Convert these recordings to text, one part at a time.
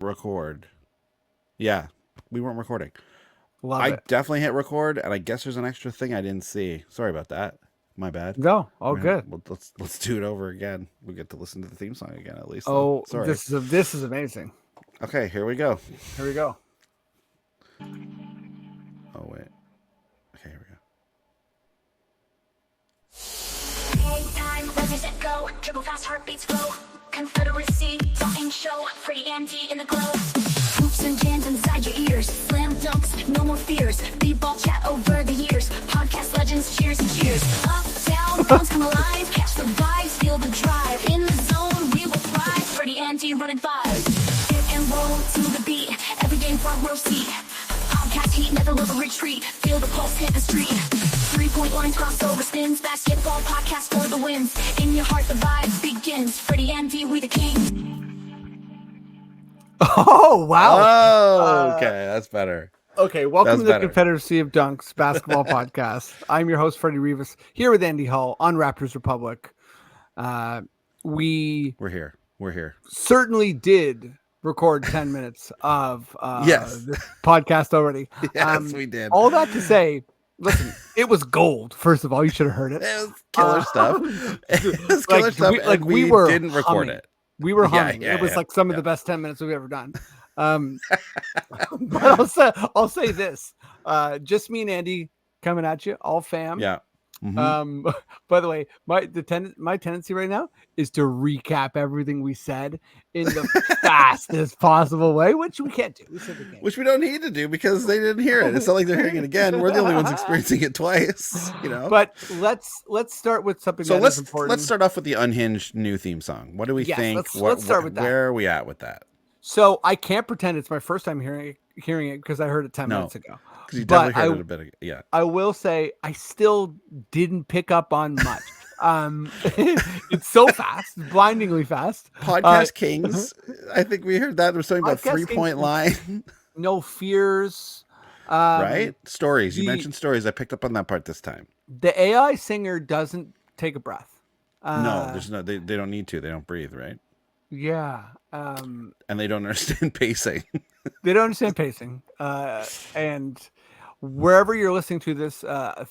record. Yeah, we weren't recording. Love I it. definitely hit record, and I guess there's an extra thing I didn't see. Sorry about that. My bad. No, all good. Well, let's do it over again. We get to listen to the theme song again at least. Though. Oh, Sorry. this is amazing. Okay, here we go. Here we go. Oh wait. Okay, here we go. Time, ready, set, go. Triple fast heartbeats flow. Confederacy, talking show. Freddie, Andy in the glow. Hoops and jams inside your ears. Slam dunks, no more fears. B-ball chat over the years. Podcast legends, cheers and cheers. Up, down, bounce, come alive. Catch the vibes, feel the drive. In the zone, we will thrive. Freddie, Andy running vibes. Hit and roll to the beat. Every game front row seat. Podcast heat, never will retreat. Feel the pulse hit the street. 3-point lines, crossover spins. Basketball podcast for the wins. In your heart, the vibes begins. Freddie, Andy, we the king. Oh, wow. Oh, okay, that's better. Okay, welcome That's to the better. Confederacy of Dunks basketball podcast. I'm your host, Freddie Rivas, here with Andy Hull on Raptors Republic. We We're here. We're here. certainly did record 10 minutes of Yes. this podcast already. Yes, we did. All that to say, listen, it was gold. First of all, you should have heard it. It was killer stuff. It was killer Like, stuff. we- and we we were didn't record humming. it. We were Yeah, humming. yeah, It was yeah, like some of yeah. the best 10 minutes we've ever done. But I'll say this. Just me and Andy coming at you, all fam. Yeah. Mhm. By the way, my tendency right now is to recap everything we said in the fastest possible way, which we can't do. We simply can't. Which we don't need to do because they didn't hear it. It's not like they're hearing it again. We're the only ones experiencing it twice. You know. But let's start with something So that is important. let's start off with the unhinged new theme song. What do we Yes, think? let's start with that. Where are we at with that? So I can't pretend it's my first time hearing it because I heard it 10 No. minutes ago. Because you But definitely heard it a bit. Yeah. I will say I still didn't pick up on much. It's so fast, blindingly fast. Podcast Kings. I think we heard that. There was something about Podcast 3-point Kings. line. No fears. Right? Stories. You the- mentioned stories. I picked up on that part this time. The AI singer doesn't take a breath. No, there's no. They don't need to. They don't breathe. Right? Yeah. And they don't understand pacing. They don't understand pacing. And wherever you're listening to this,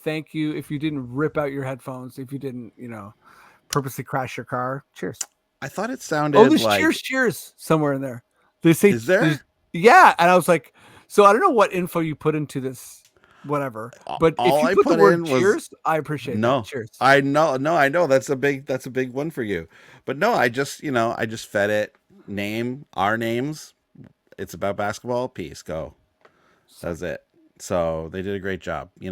thank you. If you didn't rip out your headphones, if you didn't, purposely crash your car, cheers. I thought it sounded Oh, there's like. cheers somewhere in there. They say, Is there? Yeah. And I was like, so I don't know what info you put into this, whatever. But All if I you put the put word in was- cheers, I appreciate No, that. Cheers. I know. No, I know. That's a big one for you. But no, I just fed it our names. It's about basketball. Peace. Go. That's it. So they did a great job. You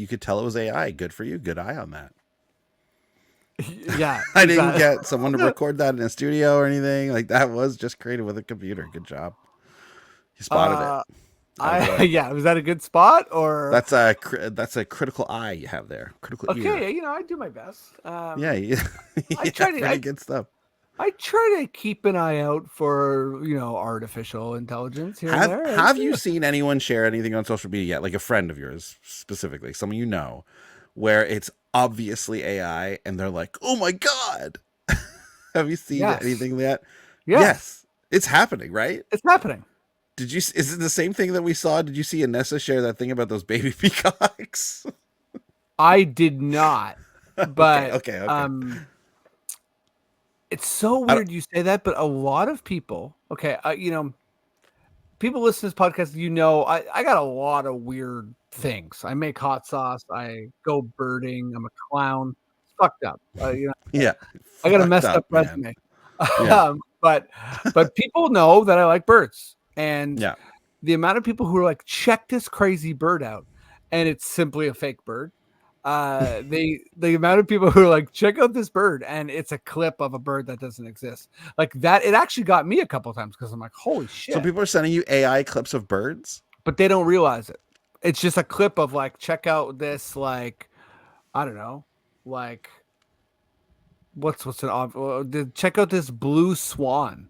could tell it was AI. Good for you. Good eye on that. Yeah. I didn't exactly. get someone to record that in a studio or anything. Like that was just created with a computer. Good job. You spotted it. Yeah. Was that a good spot or? That's a critical eye you have there. Critical ear. Okay. I do my best. Yeah. I try to- pretty good stuff. I try to keep an eye out for, artificial intelligence here and there. Have you seen anyone share anything on social media yet? Like a friend of yours specifically, someone you know, where it's obviously AI and they're like, "Oh my God." Have you seen Yes. anything yet? Yes. It's happening, right? It's happening. Is it the same thing that we saw? Did you see Anessa share that thing about those baby peacocks? I did not, but Okay. it's so weird you say that, but a lot of people, people listen to this podcast, I got a lot of weird things. I make hot sauce. I go birding. I'm a clown. It's fucked up. Yeah. I got a Fucked messed up man. resume. Yeah. But people know that I like birds. And Yeah. the amount of people who are like, check this crazy bird out, and it's simply a fake bird. The amount of people who are like, check out this bird, and it's a clip of a bird that doesn't exist. Like that, it actually got me a couple of times because I'm like, holy shit. So people are sending you AI clips of birds? But they don't realize it. It's just a clip of like, check out this, like, I don't know, like check out this blue swan.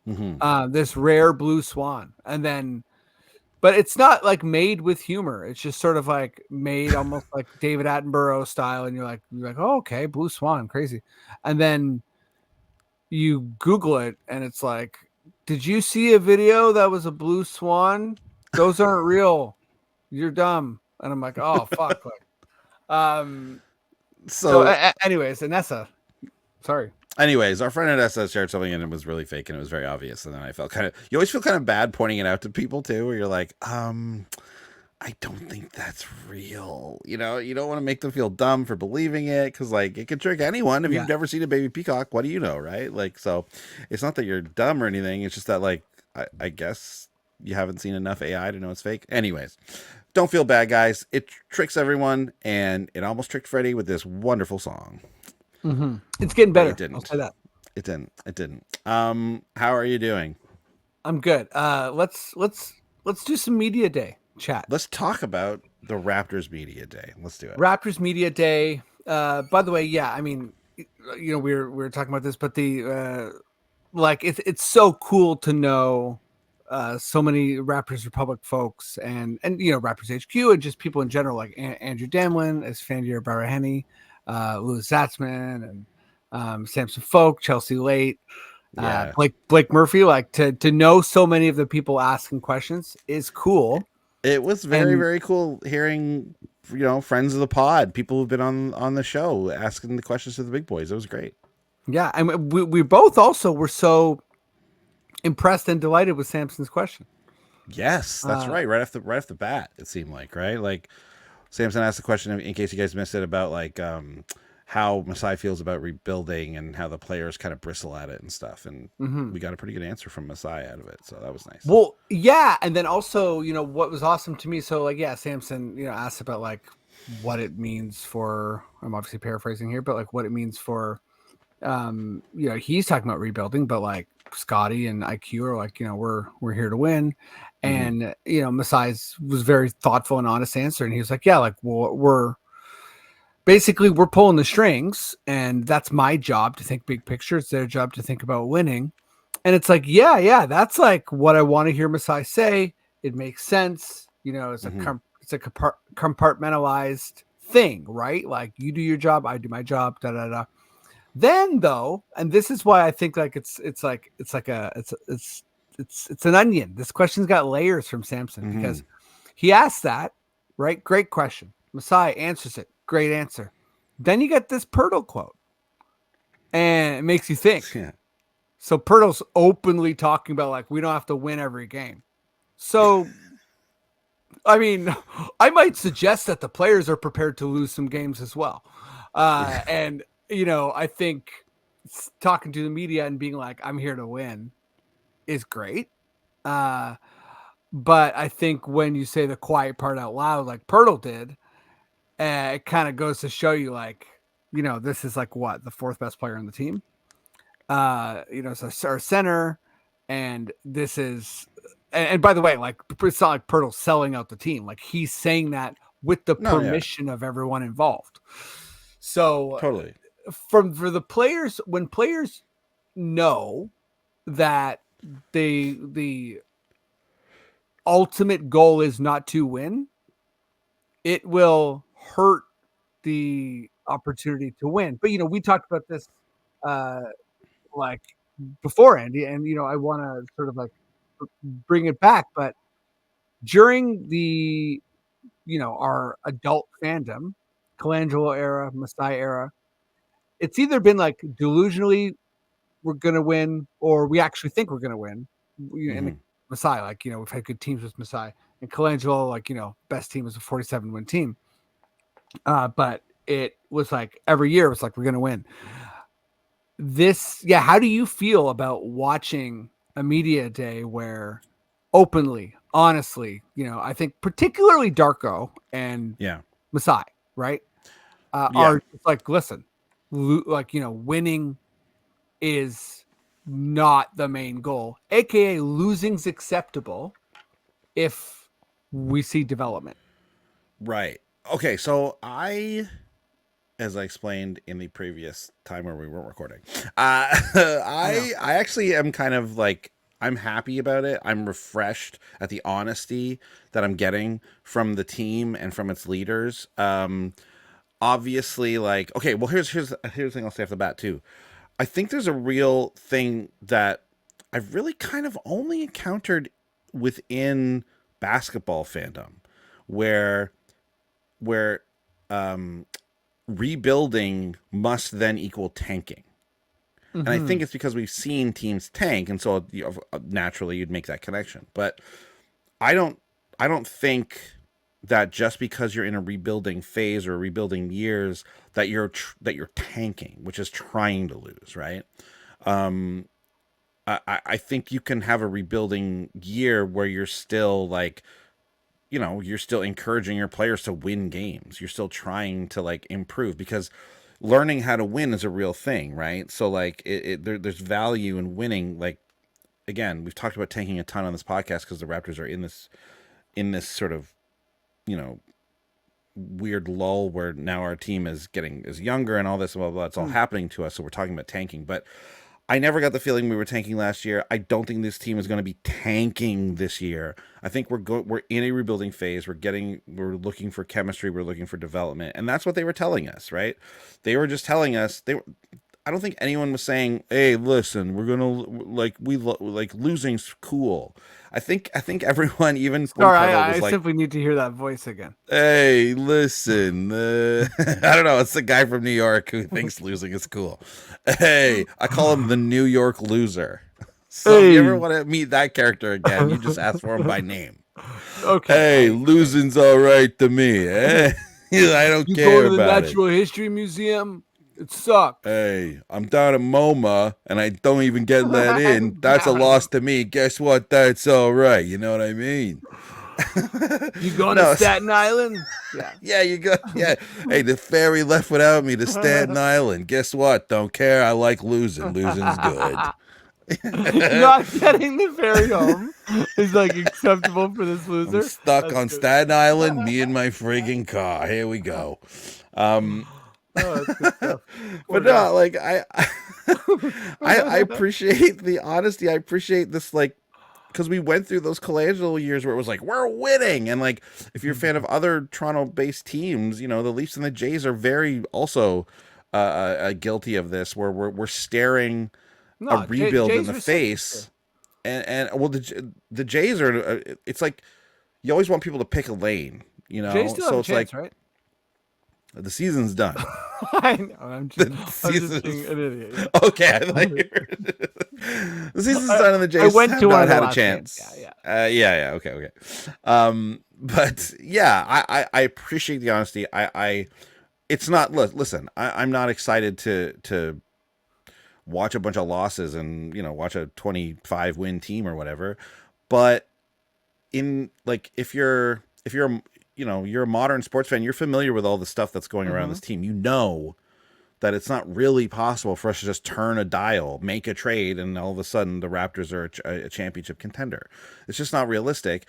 Mm-hmm. This rare blue swan. And then, but it's not like made with humor. It's just sort of like made almost like David Attenborough style. And you're like, oh, okay, blue swan, crazy. And then you Google it and it's like, did you see a video that was a blue swan? Those aren't real. You're dumb. And I'm like, oh fuck. So, So anyways, Anessa, sorry. anyways, our friend at SS shared something and it was really fake and it was very obvious. And then I felt kind of, you always feel kind of bad pointing it out to people too, where you're like, I don't think that's real. You know, you don't want to make them feel dumb for believing it because, like, it could trick anyone. If you've never seen a baby peacock, what do you know, right? Like, so it's not that you're dumb or anything. It's just that, like, I guess you haven't seen enough AI to know it's fake. Anyways, don't feel bad, guys. It tricks everyone, and it almost tricked Freddie with this wonderful song. Mm-hmm. It's getting better. It didn't. I'll say that. It didn't. It didn't. How are you doing? I'm good. Let's do some media day chat. Let's talk about the Raptors Media Day. Let's do it. Raptors Media Day. By the way, yeah, I mean, you know, we were talking about this, but the like it's so cool to know so many Raptors Republic folks and you know Raptors HQ and just people in general, like Andrew Damlin, Esfandiar Baraheni, Louis Zatzman, and Samson Folk, Chelsea Late, Blake Murphy. Like to know so many of the people asking questions is cool. It was very cool hearing, you know, friends of the pod, people who've been on the show asking the questions to the big boys. It was great. Yeah, and we both also were so impressed and delighted with Samson's question. Yes, that's right. Right off the bat, it seemed like, like Samson asked the question, in case you guys missed it, about like how Masai feels about rebuilding and how the players kind of bristle at it and stuff. And we got a pretty good answer from Masai out of it. So that was nice. Well, yeah. And then also, you know, what was awesome to me. So like, yeah, Samson, you know, asked about like what it means for, I'm obviously paraphrasing here, but like what it means for, you know, he's talking about rebuilding, but like Scotty and IQ are like, you know, we're here to win. And, you know, Masai was very thoughtful and honest answer. And he was like, yeah, like, well, we're pulling the strings, and that's my job to think big picture. It's their job to think about winning. And it's like, yeah, that's like what I want to hear Masai say. It makes sense. You know, it's a compartmentalized thing, right? Like you do your job, I do my job, Then though, and this is why I think like it's an onion. This question's got layers from Samson because he asked that, right? Great question. Masai answers it. Great answer. Then you get this Pirtle quote, and it makes you think. Yeah. So Pirtle's openly talking about like we don't have to win every game. So, I mean, I might suggest that the players are prepared to lose some games as well. And you know, I think talking to the media and being like, "I'm here to win," is great. But I think when you say the quiet part out loud, like Pirtle did. It kind of goes to show you, like, you know, this is like what the fourth best player on the team. You know, so our center, and this is, and by the way, like it's not like Pirtle's selling out the team. Like he's saying that with the permission of everyone involved. So totally for the players, when players know that the ultimate goal is not to win, it will hurt the opportunity to win. But, you know, we talked about this like before, Andy, and, you know, I want to sort of like bring it back. But during the, you know, our adult fandom, Colangelo era, Masai era, it's either been like delusionally we're going to win or we actually think we're going to win. And Masai, like, you know, we've had good teams with Masai, and Colangelo, like, you know, best team was a 47 win team. But it was like every year it was like we're gonna win. How do you feel about watching a media day where openly, honestly, you know, I think particularly Darko and Masai, right? Are like, listen, like, you know, winning is not the main goal, aka losing's acceptable if we see development. Right. Okay, so as I explained in the previous time where we weren't recording, I actually am kind of like, I'm happy about it. I'm refreshed at the honesty that I'm getting from the team and from its leaders. Obviously, like, okay, well, here's the thing I'll say off the bat too. I think there's a real thing that I've really kind of only encountered within basketball fandom, where where um, rebuilding must then equal tanking. And I think it's because we've seen teams tank, and so naturally you'd make that connection. But I don't, I don't think that just because you're in a rebuilding phase or rebuilding years that you're tanking, which is trying to lose, right? Um, I think you can have a rebuilding year where you're still like, you're still encouraging your players to win games. You're still trying to like improve, because learning how to win is a real thing, right? So like there's value in winning. Like, again, we've talked about tanking a ton on this podcast because the Raptors are in this sort of, you know, weird lull where now our team is younger and all this, blah, blah, blah. It's all happening to us. So we're talking about tanking, but I never got the feeling we were tanking last year. I don't think this team is going to be tanking this year. I think we're in a rebuilding phase. We're looking for chemistry. We're looking for development, and that's what they were telling us, right? They were just telling us I don't think anyone was saying, "Hey, listen, we're gonna like losing's cool." I think everyone, even Sorry, Pardo I was like, simply need to hear that voice again. "Hey, listen, I don't know. It's the guy from New York who thinks losing is cool." Hey, I call him the New York loser. So if you ever want to meet that character again, you just ask for him by name. Okay. Hey, losing's all right to me. Eh? I don't You care go to the about Natural History Museum? It sucks. it. Hey, I'm down at MoMA and I don't even get let in. That's a loss to me. Guess what? That's all right. You know what I mean? You going No, to Staten Island? Yeah. Yeah, you go. Yeah. Hey, the ferry left without me to Staten Island. Guess what? Don't care. I like losing. Losing's good. Not getting the ferry home is like acceptable for this loser. I'm stuck That's on good. Staten Island, me and my friggin' car. Here we go. Oh, that's good stuff. Poor But guy. no, like I appreciate the honesty. I appreciate this, like, because we went through those Colangelo years where it was like we're winning, and like if you're a fan of other Toronto-based teams, the Leafs and the Jays are very also guilty of this, where we're staring a No, rebuild in Jay's the recipients face, and well, the Jays are. It's like you always want people to pick a lane, here. Jay still So have a it's chance, like right? the season's done. I know. I'm just season being is- an idiot. Yeah. Okay, I thought you were... the season's done, and the Jays went have to one not of the had a last chance. games. Yeah. Okay. But yeah, I appreciate the honesty. It's not. Listen, I'm not excited to watch a bunch of losses and watch a 25 win team or whatever. But in like if you're you're a modern sports fan, you're familiar with all the stuff that's going around this team. You know that it's not really possible for us to just turn a dial, make a trade, and all of a sudden the Raptors are a championship contender. It's just not realistic.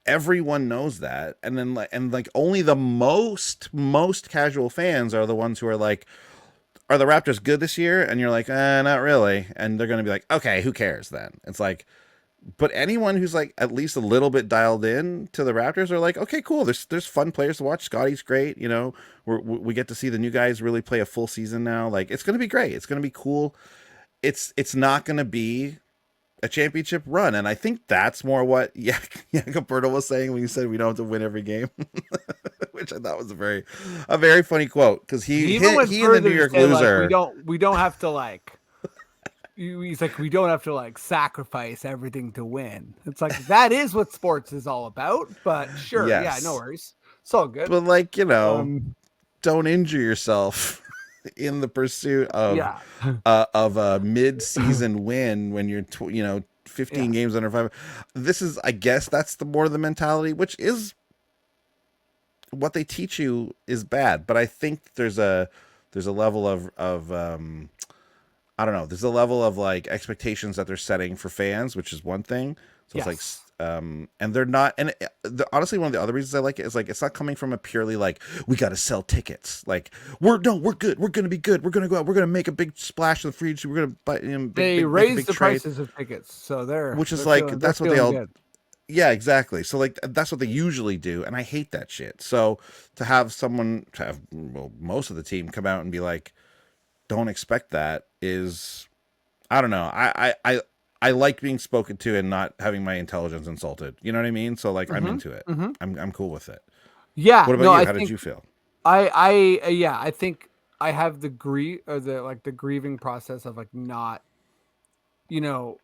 Everyone knows that, and then like only the most casual fans are the ones who are like, "Are the Raptors good this year?" And you're like, "Not really," and they're gonna be like, "Okay, who cares then?" It's like, but anyone who's like at least a little bit dialed in to the Raptors are like, okay, cool. There's fun players to watch. Scotty's great. We get to see the new guys really play a full season now. Like, it's gonna be great. It's gonna be cool. It's not gonna be a championship run, and I think that's more what Gilberto was saying when he said we don't have to win every game, which I thought was a very funny quote, because he even went and the further New to York say, like, loser. we don't have to like. He's like, we don't have to like sacrifice everything to win. It's like that is what sports is all about. But sure, Yes. yeah, no worries. It's all good. But like Um, don't injure yourself in the pursuit of yeah, of a mid-season win when you're 15 games under 5. This is, I guess, that's the more the mentality, which is what they teach you is bad. But I think there's a level of I don't know. There's a level of like expectations that they're setting for fans, which is one thing. So yes. it's like, and they're not. And honestly, one of the other reasons I like it is like it's not coming from a purely like we got to sell tickets. Like we're good. We're gonna be good. We're gonna go out. We're gonna make a big splash in the free agency. We're gonna buy. They raised the prices of tickets, so which is they're like that's what they all. good. Yeah, exactly. So like that's what they usually do, and I hate that shit. So to have most of the team come out and be like, don't expect that. is, I don't know. I like being spoken to and not having my intelligence insulted. You know what I mean? So like I'm Mm-hmm. into it. Mm-hmm. I'm cool with it. Yeah. What about No, you? I How did think you feel? yeah, I think I have the the grieving process of like not, you know,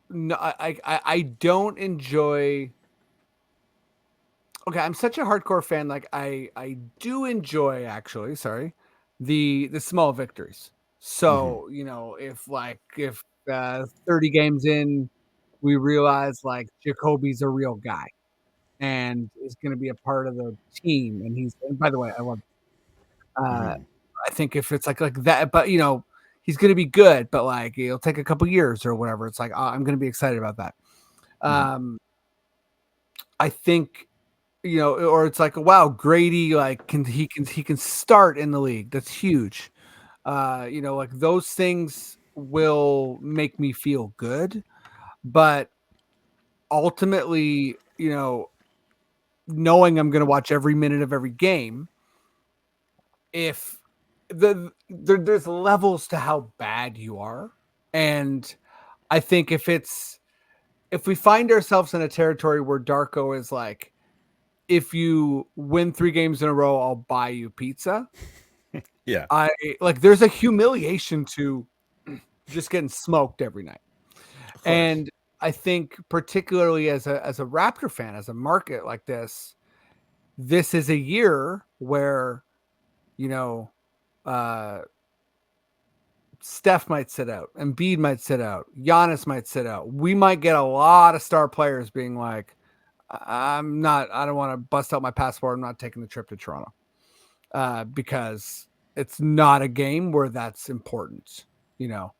no, I don't enjoy. Okay, I'm such a hardcore fan. Like I do enjoy actually. Sorry, the small victories. Hmm. So if 30 games in, we realize like Jacoby's a real guy and is going to be a part of the team, and by the way, I love. Uh, Hmm. I think if it's like that, but he's going to be good, but like it'll take a couple years or whatever. It's like I'm going to be excited about that. Hmm. Um, I think or it's like, wow, Grady, like he can start in the league. That's huge. Like those things will make me feel good, but ultimately, knowing I'm going to watch every minute of every game, if there's levels to how bad you are, and I think if we find ourselves in a territory where Darko is like, if you win 3 games in a row, I'll buy you pizza. Yeah, I like there's a humiliation to just getting smoked every night. of course. And I think particularly as a Raptor fan, as a market like this is a year where, you know, uh Steph might sit out, Embiid might sit out, Giannis might sit out. We might get a lot of star players being like, I don't want to bust out my passport. I'm not taking the trip to Toronto. Because it's not a game where that's important, you know,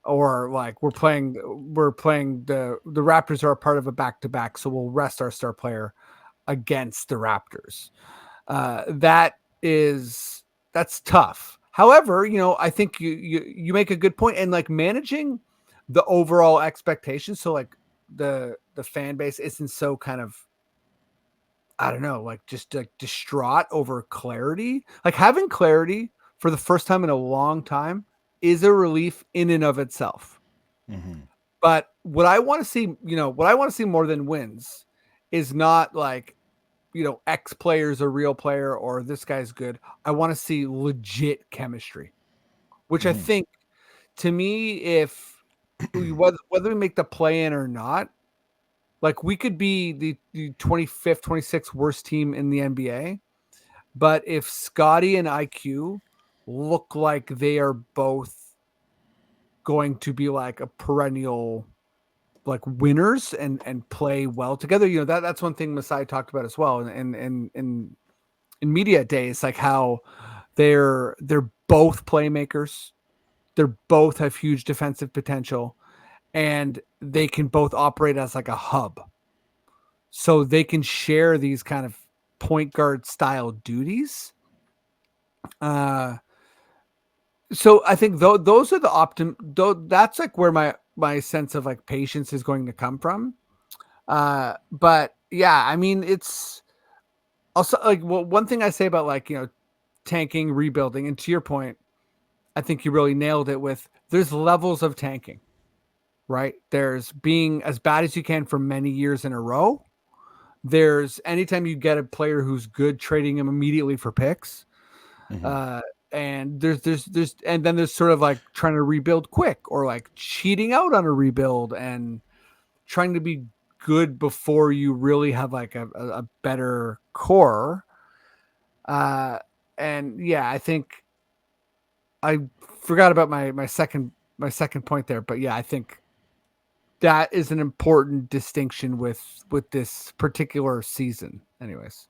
or like we're playing the Raptors are a part of a back-to-back, so we'll rest our star player against the Raptors. That is that's tough. However, I think you make a good point, and like managing the overall expectations, so like the fan base isn't so kind of, I don't know, like just like distraught over clarity. Like having clarity for the first time in a long time is a relief in and of itself. Hmm. But what I want to see more than wins is not like, X player is a real player or this guy's good. I want to see legit chemistry, which I Hmm. think to me, if whether we make the play in or not, like we could be the 25th, 26th worst team in the NBA. But if Scotty and IQ look like they are both going to be like a perennial like winners and play well together, that's one thing Masai talked about as well in media days, like how they're both playmakers, they're both have huge defensive potential, and they can both operate as like a hub, so they can share these kind of point guard style duties. Uh, so I think those are the that's like where my sense of like patience is going to come from. But yeah, I mean, it's also like, well, one thing I say about like, tanking, rebuilding, and to your point, I think you really nailed it with there's levels of tanking, right? There's being as bad as you can for many years in a row. There's anytime you get a player who's good, trading him immediately for picks. Hmm. Uh, and and then there's sort of like trying to rebuild quick or like cheating out on a rebuild and trying to be good before you really have like a better core. Uh, and yeah, I think I forgot about my second point there, but yeah, I think that is an important distinction with this particular season. Anyways.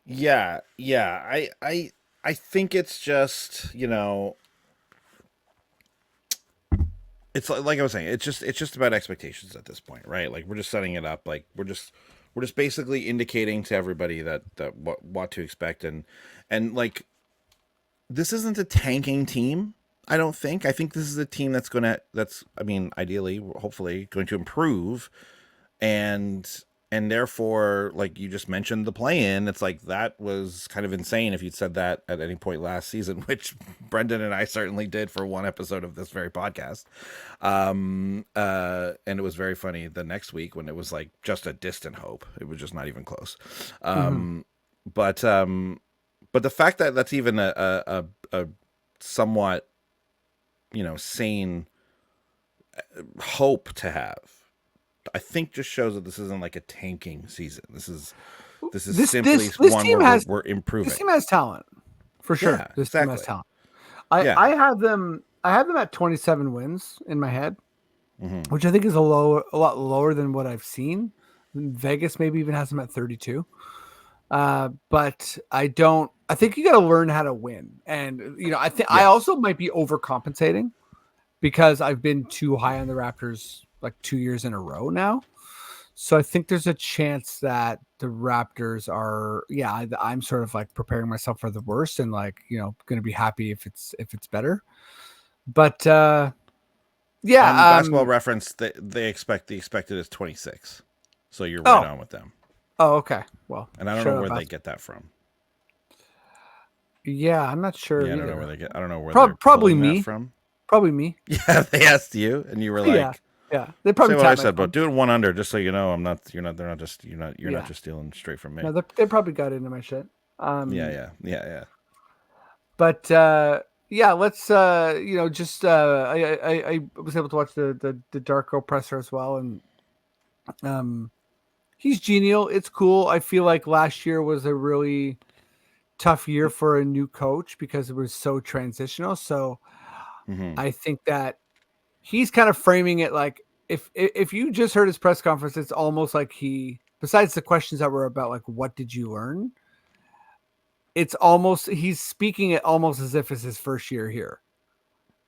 Yeah, yeah. I think it's just, it's like I was saying, it's just about expectations at this point, right? Like we're just setting it up, like we're just basically indicating to everybody that what to expect, and like this isn't a tanking team. I don't think. I think this is a team that's I mean, ideally, hopefully, going to improve, and and therefore, like you just mentioned, the play-in, it's like that was kind of insane if you'd said that at any point last season, which Brendan and I certainly did for one episode of this very podcast. And it was very funny the next week when it was like just a distant hope. It was just not even close. Mhm. But the fact that that's even a somewhat, sane hope to have, I think just shows that this isn't like a tanking season. This is This simply this this one team where has we're this improving. team has talent for sure. Yeah, This team has exactly. talent. Yeah. I have them at 27 wins in my head, Mm-hmm. which I think is a lot lower than what I've seen. Vegas maybe even has them at 32. But I think you got to learn how to win. And, I think I Yes. also might be overcompensating because I've been too high on the Raptors like 2 years in a row now. So I think there's a chance that the Raptors are, I'm sort of like preparing myself for the worst and like, going to be happy if it's better. But On yeah, Basketball Reference, the expected is 26, so you're right oh, on with them. okay. Well, And I don't shout know out where they Bas- get that from. Yeah, I'm not sure Yeah, I don't know either. where they get. I don't know where they're Probably pulling that me. from. Probably me. Yeah, they asked you, and you were Yeah. like, Yeah. They "Say probably what I tapped my said, phone. but do it one under, just so you know, I'm not. You're not. They're not just. You're Yeah. not just stealing straight from me. No, they probably got into my shit. Yeah. But yeah, let's just I was able to watch the Darko presser as well, and he's genial. It's cool. I feel like last year was a really tough year for a new coach because it was so transitional. So Mm-hmm. I think that he's kind of framing it like if you just heard his press conference, it's almost like besides the questions that were about like what did you learn, it's almost he's speaking it almost as if it's his first year here,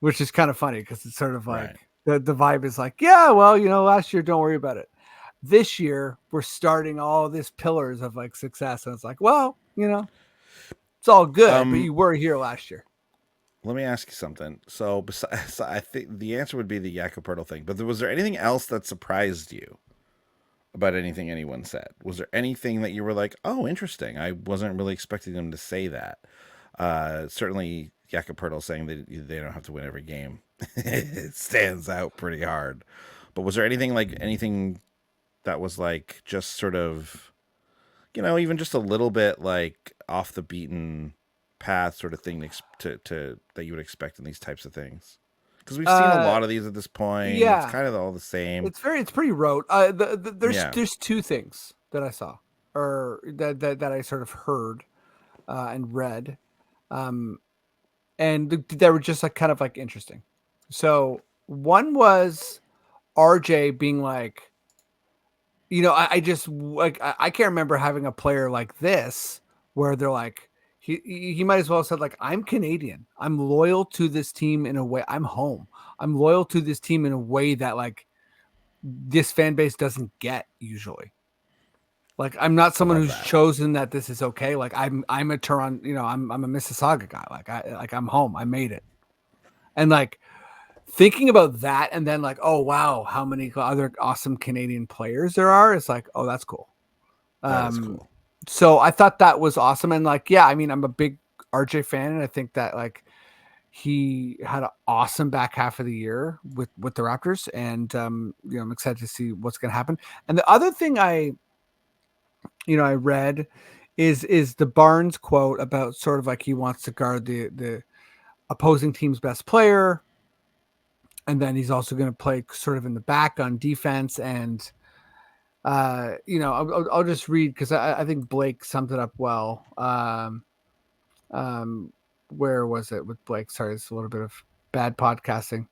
which is kind of funny because it's sort of like Right. the vibe is like, yeah, well, last year, don't worry about it. This year, we're starting all this pillars of like success, and it's like, well, it's all good, but you were here last year. Let me ask you something. So, besides, I think the answer would be the Yakupurtle thing. But was there anything else that surprised you about anything anyone said? Was there anything that you were like, "Oh, interesting. I wasn't really expecting them to say that." Certainly, Yakupurtle saying that they don't have to win every game it stands out pretty hard. But was there anything that was like just sort of, even just a little bit like off the beaten path sort of thing to that you would expect in these types of things? Because we've seen a lot of these at this point. It's Yeah, kind of all the same. it's pretty rote. Yeah. There's two things that I saw or that I sort of heard and read, and they were just like kind of like interesting. So one was RJ being like, I just like I can't remember having a player like this where they're like he might as well have said like I'm Canadian. I'm loyal to this team in a way. I'm home. I'm loyal to this team in a way that like this fan base doesn't get usually. Like I'm not I someone love who's that. chosen that this is okay. Like I'm a Toronto, I'm a Mississauga guy. Like I'm home. I made it. And like thinking about that and then like, oh wow, how many other awesome Canadian players there are, it's like, oh, that's cool. That is cool. So I thought that was awesome. And like, yeah, I mean, I'm a big RJ fan, and I think that like he had an awesome back half of the year with the Raptors, and I'm excited to see what's gonna happen. And the other thing I read is the Barnes quote about sort of like he wants to guard the opposing team's best player, and then he's also going to play sort of in the back on defense. And I'll just read because I think Blake summed it up well. Where was it with Blake? Sorry, it's a little bit of bad podcasting.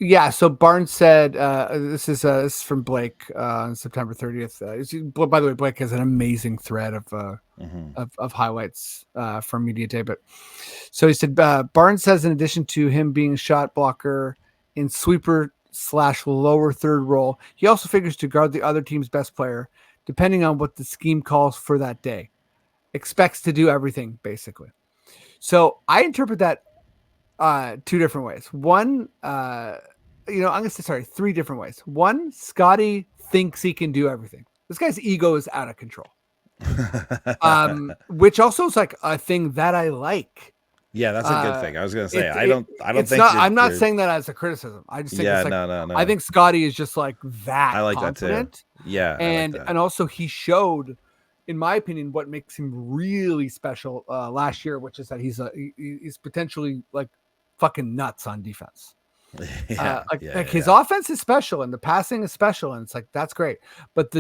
Yeah, so Barnes said, this is from Blake on September 30th. By the way, Blake has an amazing thread of highlights from Media Day. But so he said, Barnes says, in addition to him being a shot blocker in sweeper / lower third role, he also figures to guard the other team's best player, depending on what the scheme calls for that day. Expects to do everything, basically. So I interpret that two different ways. One, I'm gonna say sorry, 3 different ways. One, Scotty thinks he can do everything. This guy's ego is out of control. Which also is like a thing that I like. Yeah, that's a good thing. I was gonna say I don't it's think not. I'm not saying that as a criticism. I just think Yeah, it's like no. I think Scotty is just like that I like confident. that too. Yeah, And I like that. and also he showed, in my opinion, what makes him really special last year, which is that he's potentially like fucking nuts on defense. His offense is special and the passing is special, and it's like that's great. But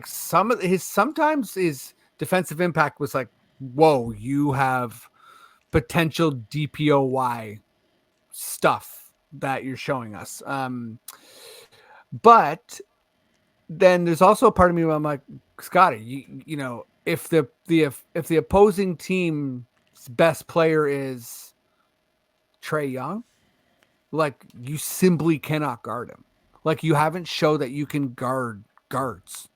sometimes his defensive impact was like, whoa, you have potential DPOY stuff that you're showing us. But then there's also a part of me where I'm like, Scotty, if the opposing team's best player is Trae Young, like you simply cannot guard him. Like you haven't showed that you can guard guards,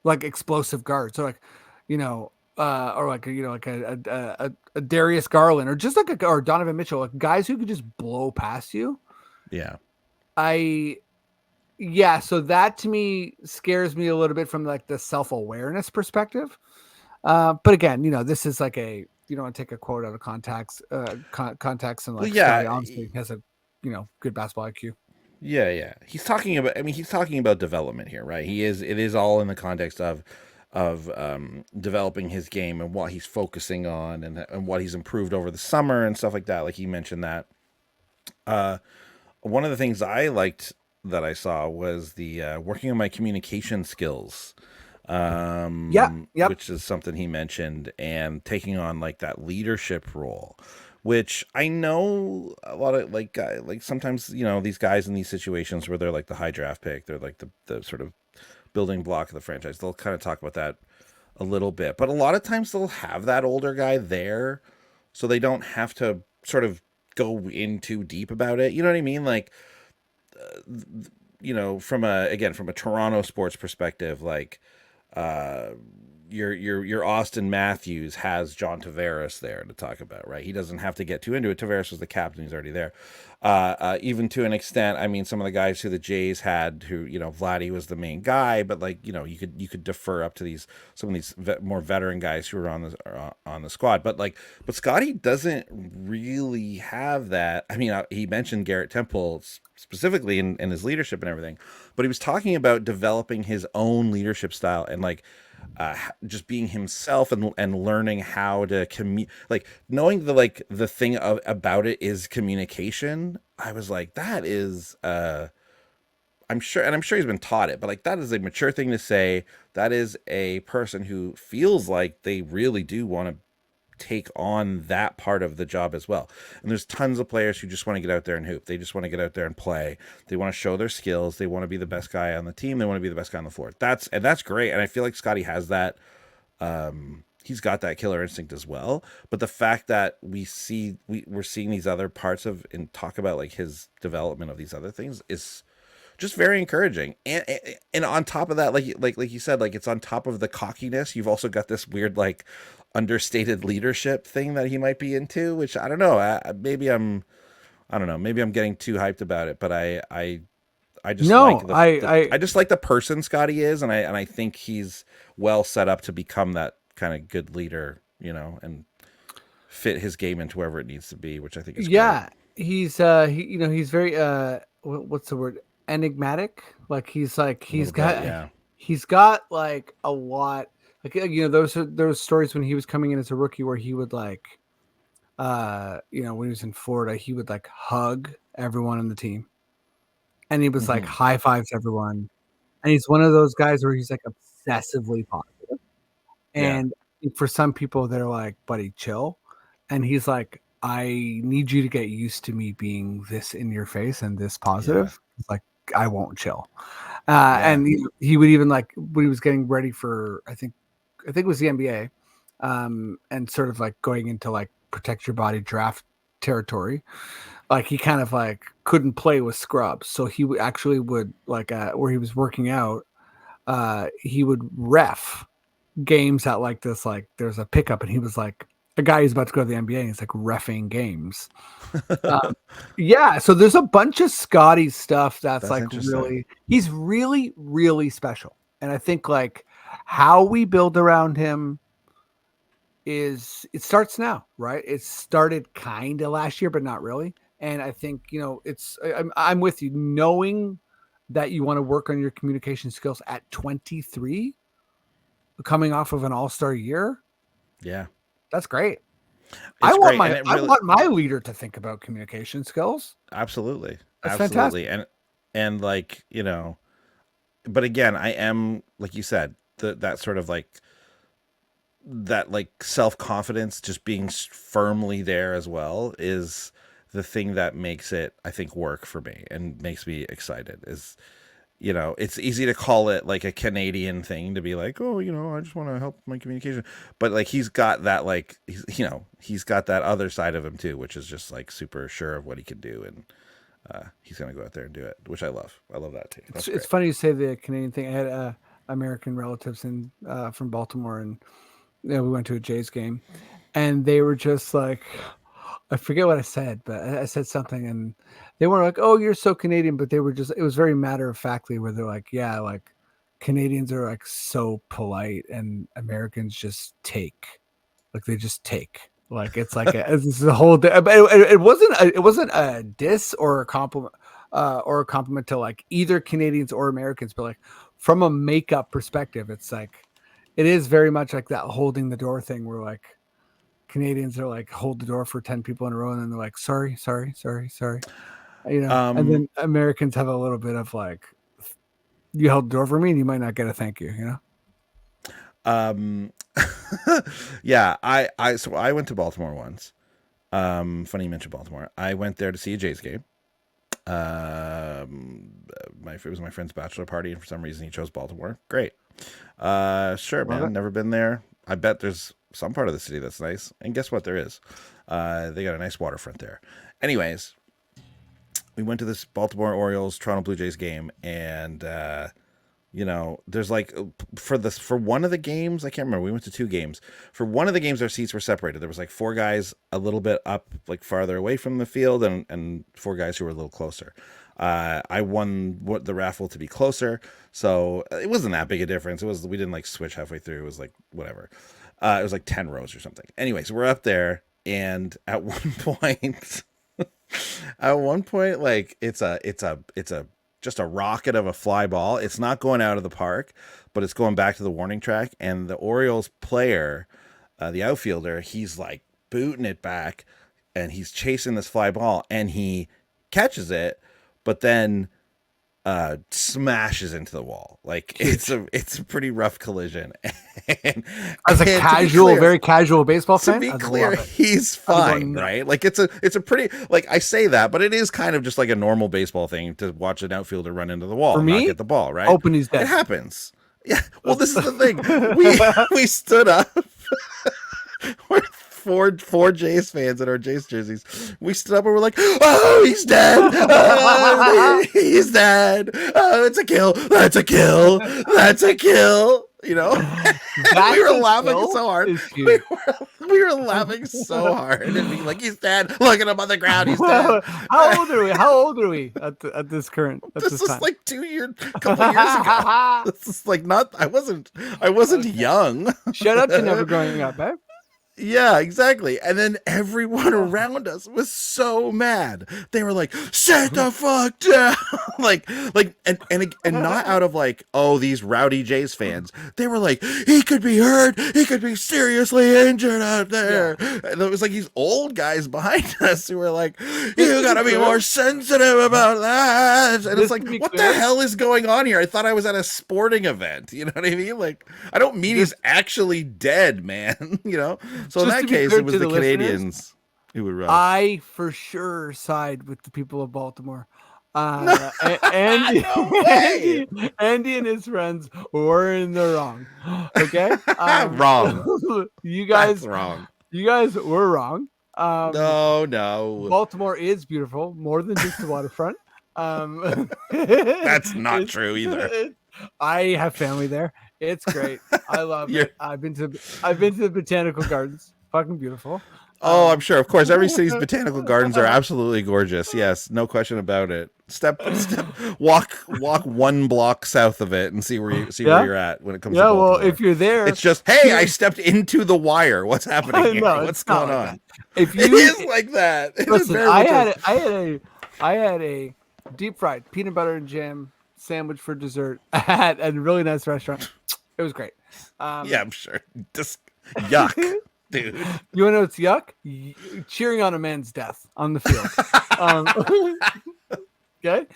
like explosive guards, or or like a Darius Garland, or just like or Donovan Mitchell, like guys who could just blow past you. Yeah. So that to me scares me a little bit from like the self-awareness perspective. But again, this is like you don't want to take a quote out of context, and like Scotty honestly has a good basketball IQ. Yeah. He's talking about development here, right? It is all in the context of developing his game and what he's focusing on and what he's improved over the summer and stuff like that. Like he mentioned that. One of the things I liked that I saw was the working on my communication skills. Which is something he mentioned, and taking on like that leadership role, which I know a lot of like sometimes these guys in these situations where they're like the high draft pick, they're like the sort of building block of the franchise. They'll kind of talk about that a little bit, but a lot of times they'll have that older guy there, so they don't have to sort of go in too deep about it. You know what I mean? Like, from a Toronto sports perspective, like. Your Austin Matthews has John Tavares there to talk about, right? He doesn't have to get too into it. Tavares was the captain; he's already there. Even to an extent, I mean, some of the guys who the Jays had, who Vladdy was the main guy, but like you could defer up to some of these more veteran guys who are on the squad. But Scotty doesn't really have that. I mean, he mentioned Garrett Temple specifically in his leadership and everything, but he was talking about developing his own leadership style and like just being himself and learning how to like knowing the thing about it is communication. I was like, that is I'm sure he's been taught it, but like that is a mature thing to say. That is a person who feels like they really do want to take on that part of the job as well. And there's tons of players who just want to get out there and hoop. They just want to get out there and play. They want to show their skills. They want to be the best guy on the team. They want to be the best guy on the floor. That's great. And I feel like Scotty has that. He's got that killer instinct as well. But the fact that we're seeing these other parts of and talk about like his development of these other things is just very encouraging. And on top of that, like you said, like it's on top of the cockiness. You've also got this weird like understated leadership thing that he might be into, which I don't know. Maybe I'm getting too hyped about it, but I just like the person Scotty is, and I think he's well set up to become that kind of good leader, and fit his game into wherever it needs to be, which I think is great. He's he's very what's the word, enigmatic. Like he's got like a lot. Like those stories when he was coming in as a rookie where he would like when he was in Florida, he would like hug everyone on the team, and he was like high fives everyone, and he's one of those guys where he's like obsessively positive. And for some people they're like, buddy, chill. And he's like, I need you to get used to me being this in your face and this positive. It's like, I won't chill. And he would even like when he was getting ready for I think it was the NBA, and sort of like going into like protect your body draft territory. Like he kind of like couldn't play with scrubs, so he actually would like where he was working out, he would ref games at like this, like there's a pickup, and he was like, a guy who's about to go to the NBA and he's like reffing games. Yeah, so there's a bunch of Scotty stuff that's like interesting. he's really, really special. And I think like how we build around him it starts now, right? It started kind of last year, but not really. And I think, I'm with you, knowing that you want to work on your communication skills at 23, coming off of an all-star year. Yeah. That's great. It's great. And I want my leader to think about communication skills. absolutely. That's Absolutely. fantastic. And like, but again, I am, like you said, that sort of like that like self-confidence just being firmly there as well is the thing that makes it, I think, work for me and makes me excited. Is it's easy to call it like a Canadian thing to be like, oh, I just want to help my communication. But like, he's got that, like, he's got that other side of him too, which is just like super sure of what he can do. And he's going to go out there and do it, which I love. I love that too. It's funny you say the Canadian thing. I had American relatives from Baltimore, and we went to a Jays game, and they were just like, I forget what I said, but I said something, and they weren't like, "Oh, you're so Canadian," but they were just, it was very matter of factly where they're like, "Yeah, like Canadians are like so polite, and Americans just take, like they just take." Like it's like it's a whole. It wasn't a diss or a compliment, to like either Canadians or Americans, but like from a makeup perspective, it's like it is very much like that holding the door thing, where like Canadians are like hold the door for 10 people in a row, and then they're like sorry, and then Americans have a little bit of like, you held the door for me, and you might not get a thank you. Yeah, so I went to Baltimore once. Funny you mentioned Baltimore. I went there to see a Jays game. It was my friend's bachelor party, and for some reason he chose Baltimore. Great. Sure, man. Never been there. I bet there's some part of the city that's nice. And guess what? There is. They got a nice waterfront there. Anyways, we went to this Baltimore Orioles Toronto Blue Jays game, and there's like for one of the games, I can't remember. We went to two games. For one of the games, our seats were separated. There was like four guys a little bit up, like farther away from the field, and four guys who were a little closer. I won the raffle to be closer, so it wasn't that big a difference. We didn't like switch halfway through. It was like whatever. It was like 10 rows or something. Anyways, we're up there, and at one point, like it's just a rocket of a fly ball. It's not going out of the park, but it's going back to the warning track. And the Orioles player, the outfielder, he's like booting it back, and he's chasing this fly ball, and he catches it, but then smashes into the wall. Like it's a pretty rough collision. And as a very casual baseball fan, to be clear, he's fine, right? Like it's a pretty, like, I say that, but it is kind of just like a normal baseball thing to watch an outfielder run into the wall and not get the ball, right? Open his dead. It happens. Yeah. Well, this is the thing. We stood up. We're four Jays fans in our Jays jerseys. We stood up and we're like, "Oh, he's dead! Oh, he's dead! Oh, it's a kill! That's a kill! That's a kill!" We were laughing so hard. We were laughing so hard and being like, "He's dead! Look at him on the ground! He's dead!" How old are we at this current? This is like a couple years ago. This is like not. I wasn't young. Shout out to never growing up, eh? Yeah, exactly. And then everyone around us was so mad. They were like, "Sit the fuck down!" and not out of like, "Oh, these rowdy Jays fans." They were like, "He could be hurt. He could be seriously injured out there." Yeah. And it was like these old guys behind us who were like, "You gotta be more sensitive about that." And it's like, what the hell is going on here? I thought I was at a sporting event. You know what I mean? Like, I don't mean he's actually dead, man. So in that case, it was the Canadians who would run. I for sure side with the people of Baltimore. Andy and his friends were in the wrong. Okay, wrong. You guys, that's wrong. You guys were wrong. No. Baltimore is beautiful, more than just the waterfront. That's not true either. I have family there. It's great. I love it. I've been to the botanical gardens. fucking beautiful. Oh, I'm sure. Of course, every city's botanical gardens are absolutely gorgeous. Yes, no question about it. Walk 1 block south of it and see where Yeah? you're at when it comes to Yeah, well, Baltimore. if you're there, It's just, hey, I stepped into the wire. What's happening here? No, What's it's not going like on? that. If It you is like that. It is listen, very much is. I had a deep fried peanut butter and jam sandwich for dessert at a really nice restaurant. It was great. Yeah, I'm sure. Just yuck, dude. You want to know what's yuck? Cheering on a man's death on the field. Okay,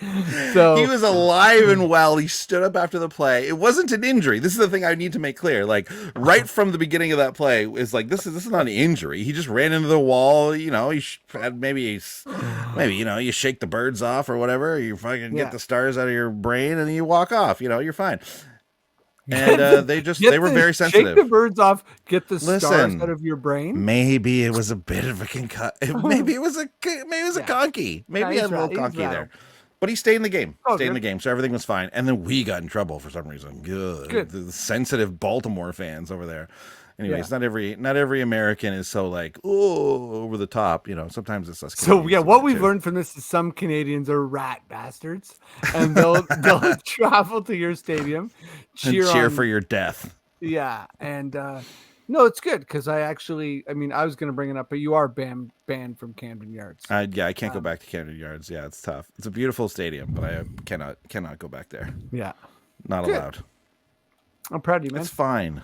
so He was alive and well. He stood up after the play. It wasn't an injury. This is the thing I need to make clear. Like right from the beginning of that play is like this is not an injury. He just ran into the wall. You know, he had maybe you know you shake the birds off or whatever. You fucking get the stars out of your brain and you walk off. You know, you're fine. And they were very sensitive. Shake the birds off. Get the stars out of your brain. Maybe it was a bit of a maybe it was a conky. Maybe he had a little conky there. But he stayed in the game. Stayed in the game, so everything was fine. And then we got in trouble for some reason. Good. The sensitive Baltimore fans over there. Anyways, not every American is so like over the top. You know, sometimes it's us. So yeah, what we've learned from this is some Canadians are rat bastards, and they'll travel to your stadium, cheer for your death. Yeah, and no, it's good because I was going to bring it up, but you are banned from Camden Yards. Yeah, I can't go back to Camden Yards. Yeah, it's tough. It's a beautiful stadium, but I cannot go back there. Yeah, not allowed. I'm proud of you, man. It's fine.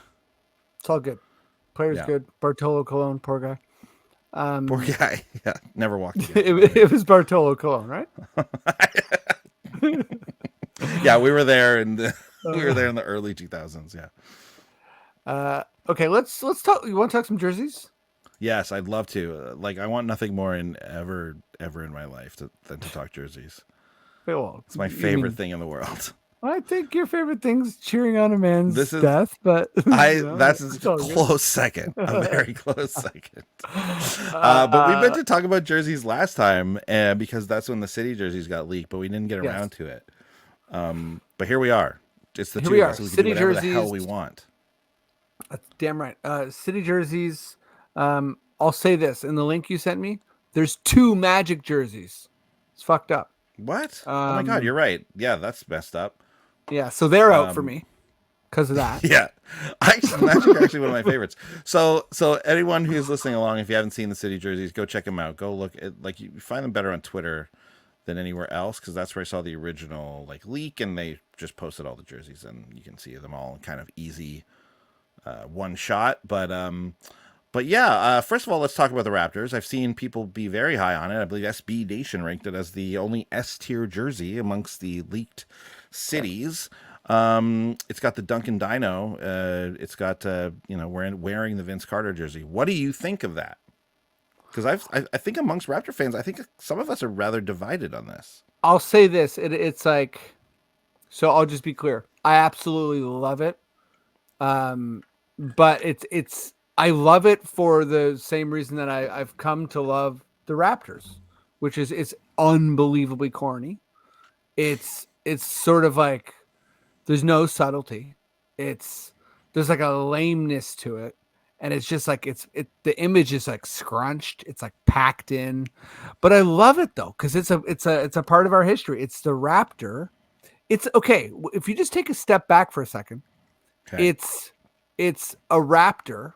It's all good. Player's good. Bartolo Colon, poor guy. Poor guy. Yeah, never walked again. It was Bartolo Colon, right? Yeah, we were there in the early 2000s. Yeah. Okay, let's talk. You want to talk some jerseys? Yes, I'd love to. I want nothing more ever in my life than to talk jerseys. Well, it's my favorite thing in the world. I think your favorite thing's cheering on a man's death, but that's a close second, a very close second. But we meant to talk about jerseys last time, because that's when the city jerseys got leaked, but we didn't get around to it. But here we are. It's the two of us. We can do whatever the hell we want. That's damn right. City jerseys. I'll say this in the link you sent me. There's 2 Magic jerseys. It's fucked up. What? Oh my god, you're right. Yeah, that's messed up. Yeah, so they're out for me because of that. Yeah, Magic are actually one of my favorites. So anyone who's listening along, if you haven't seen the city jerseys, go check them out. Go look at you find them better on Twitter than anywhere else because that's where I saw the original leak, and they just posted all the jerseys, and you can see them all kind of easy one shot. But yeah, first of all, let's talk about the Raptors. I've seen people be very high on it. I believe SB Nation ranked it as the only S-tier jersey amongst the leaked cities. It's got the Duncan Dino. It's got wearing the Vince Carter jersey. What do you think of that? Because I think amongst Raptor fans, I think some of us are rather divided on this. I'll say this: it's like, so I'll just be clear. I absolutely love it, but it's. I love it for the same reason that I've come to love the Raptors, which is it's unbelievably corny. It's sort of like there's no subtlety. There's like a lameness to it, and it's just like the image is like scrunched. It's like packed in, but I love it though because it's a part of our history. It's the Raptor. It's okay if you just take a step back for a second. Okay. It's a Raptor.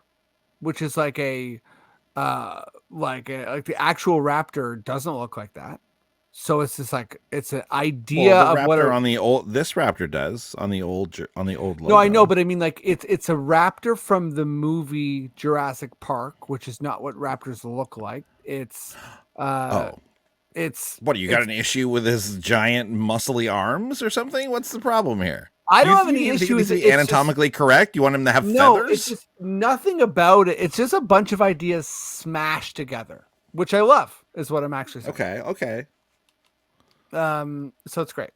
Which is like the actual Raptor doesn't look like that. So it's just like it's an idea of what this Raptor does on the old logo. No, I know, but I mean it's a Raptor from the movie Jurassic Park, which is not what Raptors look like. It's what do you got an issue with his giant muscly arms or something? What's the problem here? I don't have any issue with it. Anatomically correct? You want him to have feathers? No, it's just nothing about it. It's just a bunch of ideas smashed together, which I love, is what I'm actually saying. Okay. So it's great.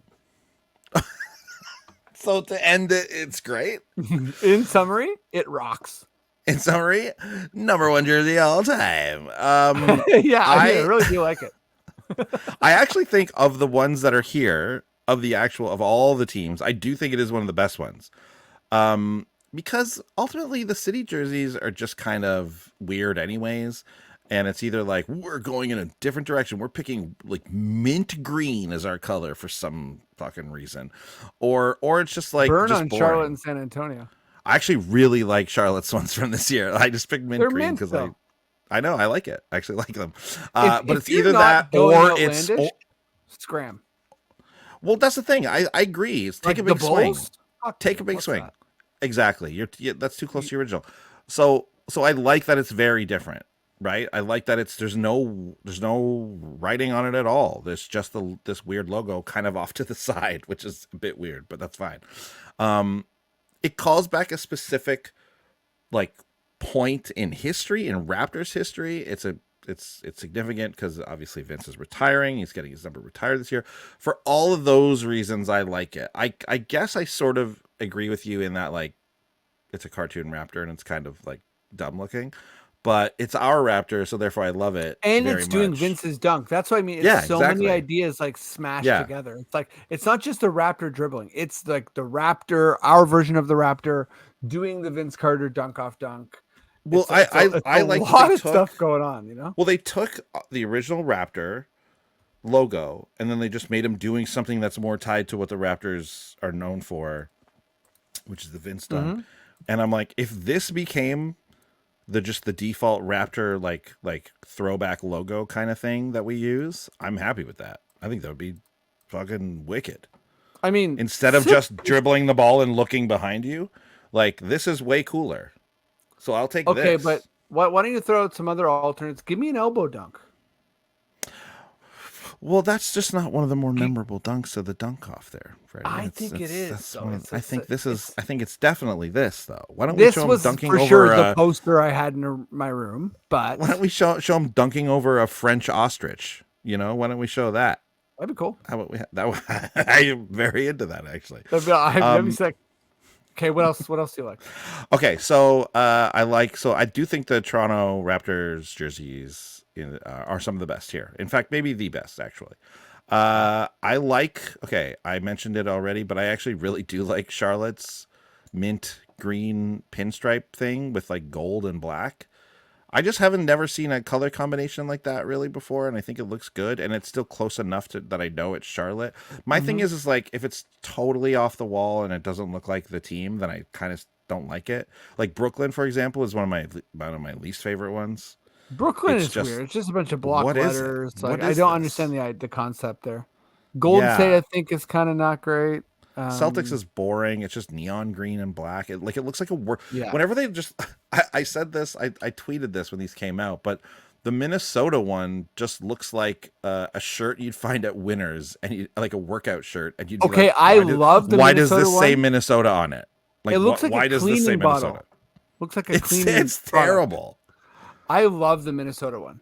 So to end it, it's great. In summary, it rocks. In summary, #1 jersey all time. Yeah, I really do like it. I actually think of the ones that are here, of all the teams, I do think it is one of the best ones. because ultimately the city jerseys are just kind of weird anyways. And it's either like we're going in a different direction, we're picking like mint green as our color for some fucking reason, or it's just like Burn just on Charlotte boring. and San Antonio. I actually really like Charlotte's ones from this year. I just picked mint They're green mint because though. I know I like it. I actually like them. But If it's you're either that not going or it's outlandish, scram. well, that's the thing. I agree. It's take Like a the big swing. Bulls. Fuck Take you. a big What's swing. that? Exactly. That's too close to your original. So I like that it's very different, right? I like that there's no writing on it at all. There's just this weird logo kind of off to the side, which is a bit weird, but that's fine. It calls back a specific like point in history, in Raptors history. It's significant because obviously Vince is retiring. He's getting his number retired this year. For all of those reasons, I like it. I guess I sort of agree with you in that like it's a cartoon raptor and it's kind of like dumb looking, but it's our raptor, so therefore I love it And very it's doing much. Vince's dunk. That's what I mean. It's Yeah, so many exactly. ideas like smashed Yeah. together. It's like it's not just the Raptor dribbling. It's like the Raptor, our version of the Raptor, doing the Vince Carter dunk off dunk. Well, It's I a like that they lot of took stuff going on, you know? well they took the original Raptor logo and then they just made him doing something that's more tied to what the Raptors are known for, which is the Vince dunk. Mm-hmm. And I'm like, if this became the default Raptor like throwback logo kind of thing that we use, I'm happy with that. I think that would be fucking wicked. I mean, Instead of just dribbling the ball and looking behind you, like this is way cooler. So I'll take okay, but this. why don't you throw out some other alternates? Give me an elbow dunk. Well, that's just not one of the more memorable dunks of the dunk off there, Freddie. I think it is. That's So one it's, I it's, think this is. it's I think it's definitely this though. Why don't we this show him was dunking for over sure the a? poster I had in my room, but Why don't we show him dunking over a French ostrich? You know, why don't we show that? that'd be cool. How about we have that? I am very into that actually. That'd be sick. Okay, what else? What else do you like? Okay, so I do think the Toronto Raptors jerseys are some of the best here. In fact, maybe the best actually. Okay, I mentioned it already, but I actually really do like Charlotte's mint green pinstripe thing with like gold and black. I just haven't never seen a color combination like that really before, and I think it looks good, and it's still close enough to that I know it's Charlotte. My thing Mhm. is like if it's totally off the wall and it doesn't look like the team, then I kind of don't like it. Like Brooklyn, for example, is one of my least favorite ones. Brooklyn It's is just weird. It's just a bunch of block what is it? letters. Like What I is don't this? understand the concept there. Golden State, Yeah. I think, is kind of not great. Celtics is boring. It's just neon green and black. It looks like a work. Yeah. Whenever they just, I said this, I tweeted this when these came out, but the Minnesota one just looks like a shirt you'd find at Winners, and like a workout shirt, and you'd be Okay, like, I love the why does Minnesota this say one. Minnesota on it? Like, It looks like why a does this say cleaning Minnesota? bottle. Looks like a It's cleaning. it's product. terrible. I love the Minnesota one.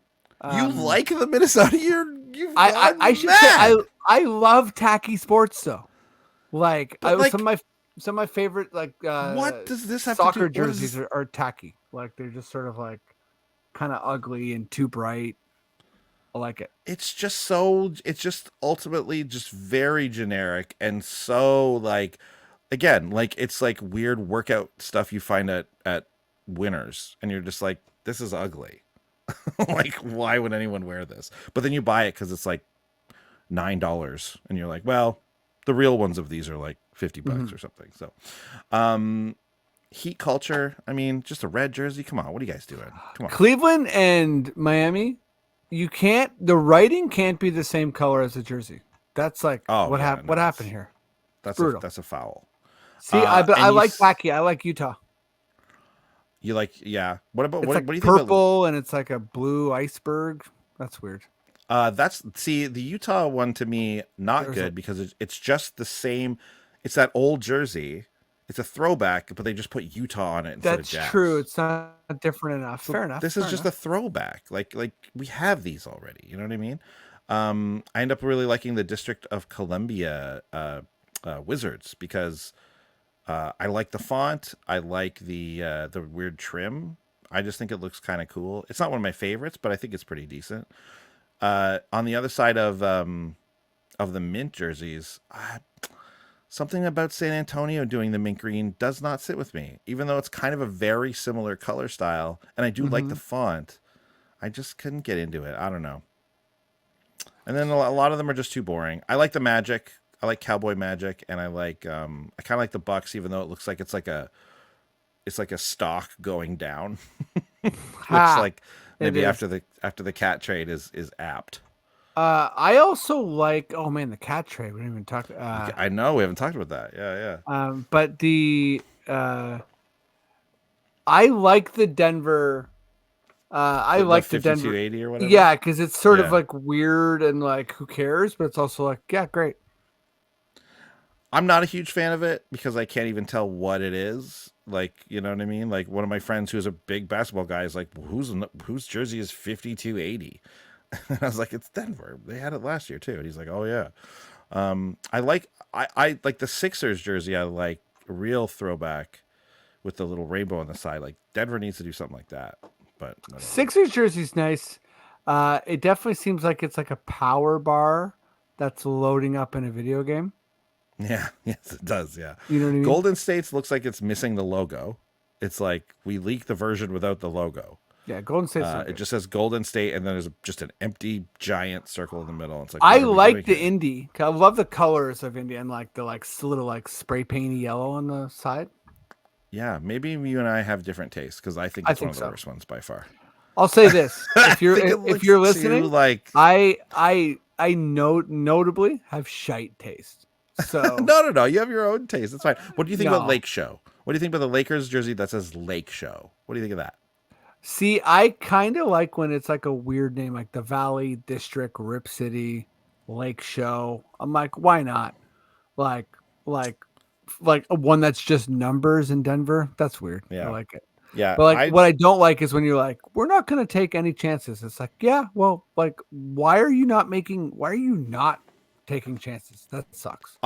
You like the Minnesota? You've I should say I love tacky sports though. Like But, like, some of my favorite like what does this have to soccer do? What is jerseys this? are tacky. Like they're just sort of like kind of ugly and too bright. I like it. It's just ultimately just very generic and so like again like it's like weird workout stuff you find at Winners, and you're just like, this is ugly. Like, why would anyone wear this? But then you buy it because it's like $9, and you're like, well, the real ones of these are like $50 or something. So heat culture, I mean, just a red jersey, come on, what are you guys doing? Come on. Cleveland and Miami, the writing can't be the same color as the jersey. That's like Oh, what yeah, happened. no, What happened here? Brutal. That's a foul. See, but and I you like s- tacky. I like Utah. You like, yeah. What about It's what like do you think about purple and it's like a blue iceberg. That's weird. the Utah one to me not There's good because it's just the same. It's that old jersey. It's a throwback, but they just put Utah on it instead That's of Jazz. true. It's not different enough. So Fair enough. this is fair just enough. a throwback. Like we have these already. You know what I mean? I end up really liking the District of Columbia Wizards because I like the font. I like the weird trim. I just think it looks kind of cool. It's not one of my favorites, but I think it's pretty decent. On the other side of the mint jerseys, something about San Antonio doing the mint green does not sit with me, even though it's kind of a very similar color style, and I do like the Mhm. font. I just couldn't get into it. I don't know. And then a lot of them are just too boring. I like the Magic. I like Cowboy Magic, and I kind of like the Bucks, even though it looks like it's like a stock going down, which Ha! like It maybe is. after the cat trade is apt. I also like. Oh man, the cat trade. We didn't even talk. I know we haven't talked about that. Yeah, yeah. But the I like the Denver. I The like the Denver. 5280 or whatever. Yeah, because it's sort of Yeah. like weird and like who cares, but it's also like yeah, great. I'm not a huge fan of it because I can't even tell what it is. Like, you know what I mean? Like one of my friends who's a big basketball guy is like, whose jersey is 5280? And I was like, it's Denver. They had it last year too. And he's like, oh yeah. I like the Sixers jersey. I like a real throwback with the little rainbow on the side. Like Denver needs to do something like that. But whatever. Sixers jersey's nice. It definitely seems like it's like a power bar that's loading up in a video game. Yeah, yes, it does. Yeah. You know what I mean? Golden State's looks like it's missing the logo. It's like we leaked the version without the logo. Yeah, Golden State's not It good. just says Golden State, and then there's just an empty giant circle in the middle. It's like, I what are we like doing the here? Indy. I love the colors of Indy and like the little like spray painty yellow on the side. Yeah, maybe you and I have different tastes because I think I it's one think of the so. worst ones by far. I'll say this: I if you're think it if looks you're too listening, like I notably have shite taste. So no. You have your own taste. It's fine. What do you think about no. Lake Show? What do you think about the Lakers jersey that says Lake Show? What do you think of that? See, I kind of like when it's like a weird name, like the Valley District, Rip City, Lake Show. I'm like, why not? Like, like, like a one that's just numbers in Denver. That's weird. I Yeah, like it. yeah. But like, what I don't like is when you're like, we're not going to take any chances. It's like, yeah, well, like, why are you not taking chances? That sucks.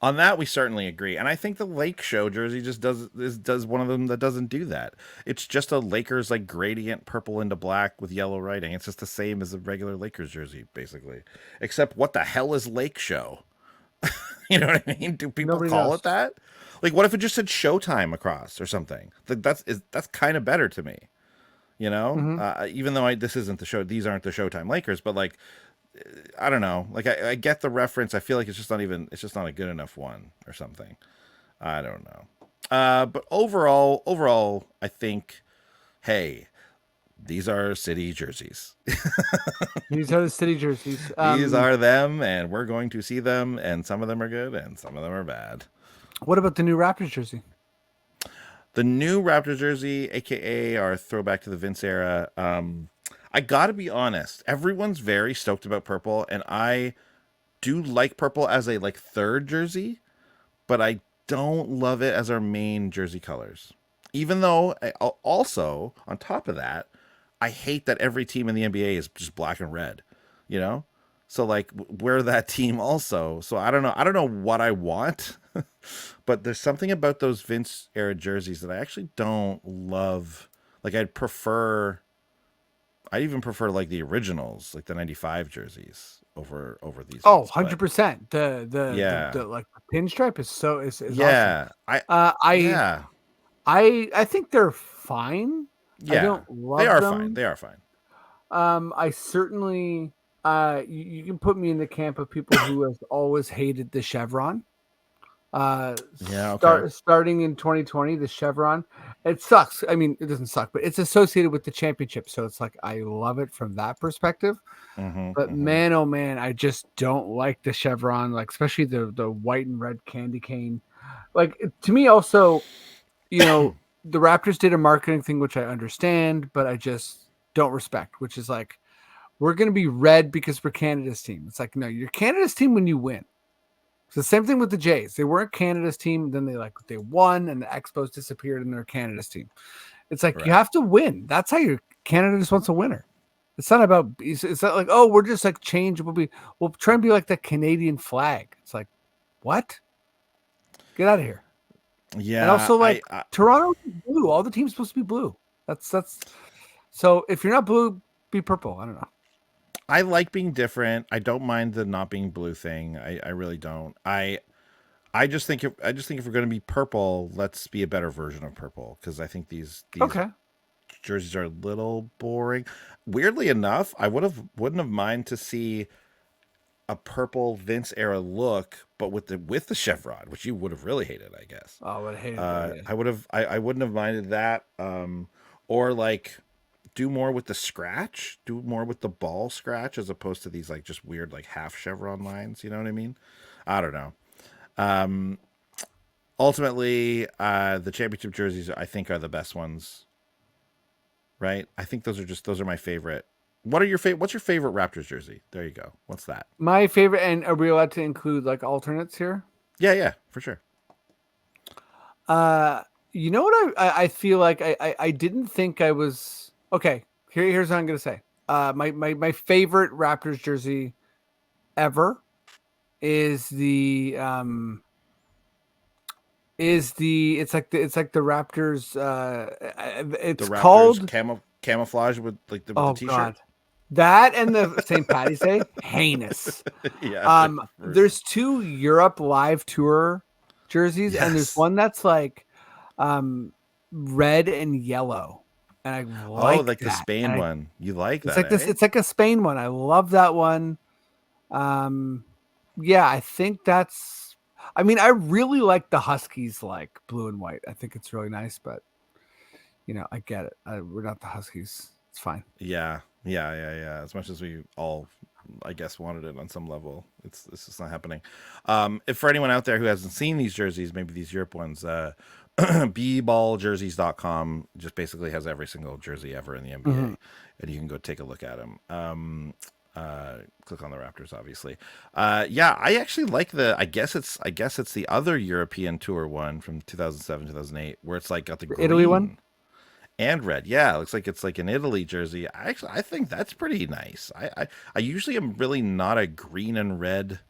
On that we certainly agree, and I think the Lake Show jersey just does one of them that doesn't do that. It's just a Lakers like gradient purple into black with yellow writing. It's just the same as a regular Lakers jersey, basically. Except what the hell is Lake Show? You know what I mean? Do people Nobody call knows. it that? Like, what if it just said Showtime across or something? That's kind of better to me. You know, Hmm. even though this isn't the show, these aren't the Showtime Lakers, but like I don't know. Like I get the reference. I feel like it's just not a good enough one or something. I don't know. But overall, I think, hey, these are city jerseys. These are the city jerseys. These are them, and we're going to see them, and some of them are good, and some of them are bad. What about the new Raptors jersey? The new Raptor jersey, aka our throwback to the Vince era. I gotta be honest, everyone's very stoked about purple, and I do like purple as a like third jersey, but I don't love it as our main jersey colors. Even though also on top of that, I hate that every team in the NBA is just black and red, you know? So like we're that team also. So I don't know. I don't know what I want, but there's something about those Vince era jerseys that I actually don't love. Like I even prefer like the originals, like the 95 jerseys over these Oh, ones. But 100%. The yeah. like the pinstripe is awesome. Yeah. Uh, I Yeah. I think they're fine. I Yeah. don't They love are fine. them. They are fine. I certainly you can put me in the camp of people who have always hated the chevron. Yeah, okay. Starting in 2020, the chevron, it sucks. I mean, it doesn't suck, but it's associated with the championship, so it's like I love it from that perspective. Mhm. But Mhm. man, oh man, I just don't like the chevron, like especially the white and red candy cane. Like to me, also, the Raptors did a marketing thing, which I understand, but I just don't respect. Which is like, we're going to be red because we're Canada's team. It's like, no, you're Canada's team when you win. It's the same thing with the Jays. They weren't Canada's team, then they won, and the Expos disappeared, and they're Canada's team. It's like you Right. have to win. That's how Canada just wants a winner. It's not about. It's not like, oh, we're just like change. We'll try and be like the Canadian flag. It's like, what? Get out of here. And Yeah, also, like I Toronto is blue. All the teams supposed to be blue. That's so. If you're not blue, be purple. I don't know. I like being different. I don't mind the not being blue thing. I really don't. I just think if we're going to be purple, let's be a better version of purple because I think these Okay. jerseys are a little boring. Weirdly enough, wouldn't have mind to see a purple Vince era look, but with the chevron, which you would have really hated, I guess. Oh, I would have hated that. Yeah. I wouldn't have minded that. Or like do more with the scratch, do more with the ball scratch as opposed to these like just weird like half chevron lines. You know what I mean? I don't know. Um, Ultimately, the championship jerseys I think are the best ones, right? I think those are my favorite. What's your favorite Raptors jersey? There you go. What's that? My favorite, and are we allowed to include like alternates here? Yeah, yeah, for sure. Uh, you know what I feel like I didn't think I was okay. Here's what I'm gonna say. My favorite Raptors jersey ever is the it's like the Raptors. The It's Raptors called, camouflage with the oh t-shirt. god, that and the St. Patty's Day, heinous. Yeah, for There's two Europe live tour jerseys, and there's yes. one that's like um red and yellow, and I Oh, like like the that. Spain one. You like It's that, like this. eh? It's like a Spain one. I love that one. Um, yeah, I think that's. I mean, I really like the Huskies, like blue and white. I think it's really nice, but I get it. We're not the Huskies. It's fine. Yeah, yeah. As much as we all, I guess, wanted it on some level, it's just not happening. If for anyone out there who hasn't seen these jerseys, maybe these Europe ones, bballjerseys.com just basically has every single jersey ever in the Mhm. NBA, and you can go take a look at them. Click on the Raptors, obviously. Yeah, I actually like I guess it's the other European tour one from 2007 2008 where it's like got the The Italy one. green and red. Yeah, it looks like it's like an Italy jersey. I think that's pretty nice. I usually am really not a green and red.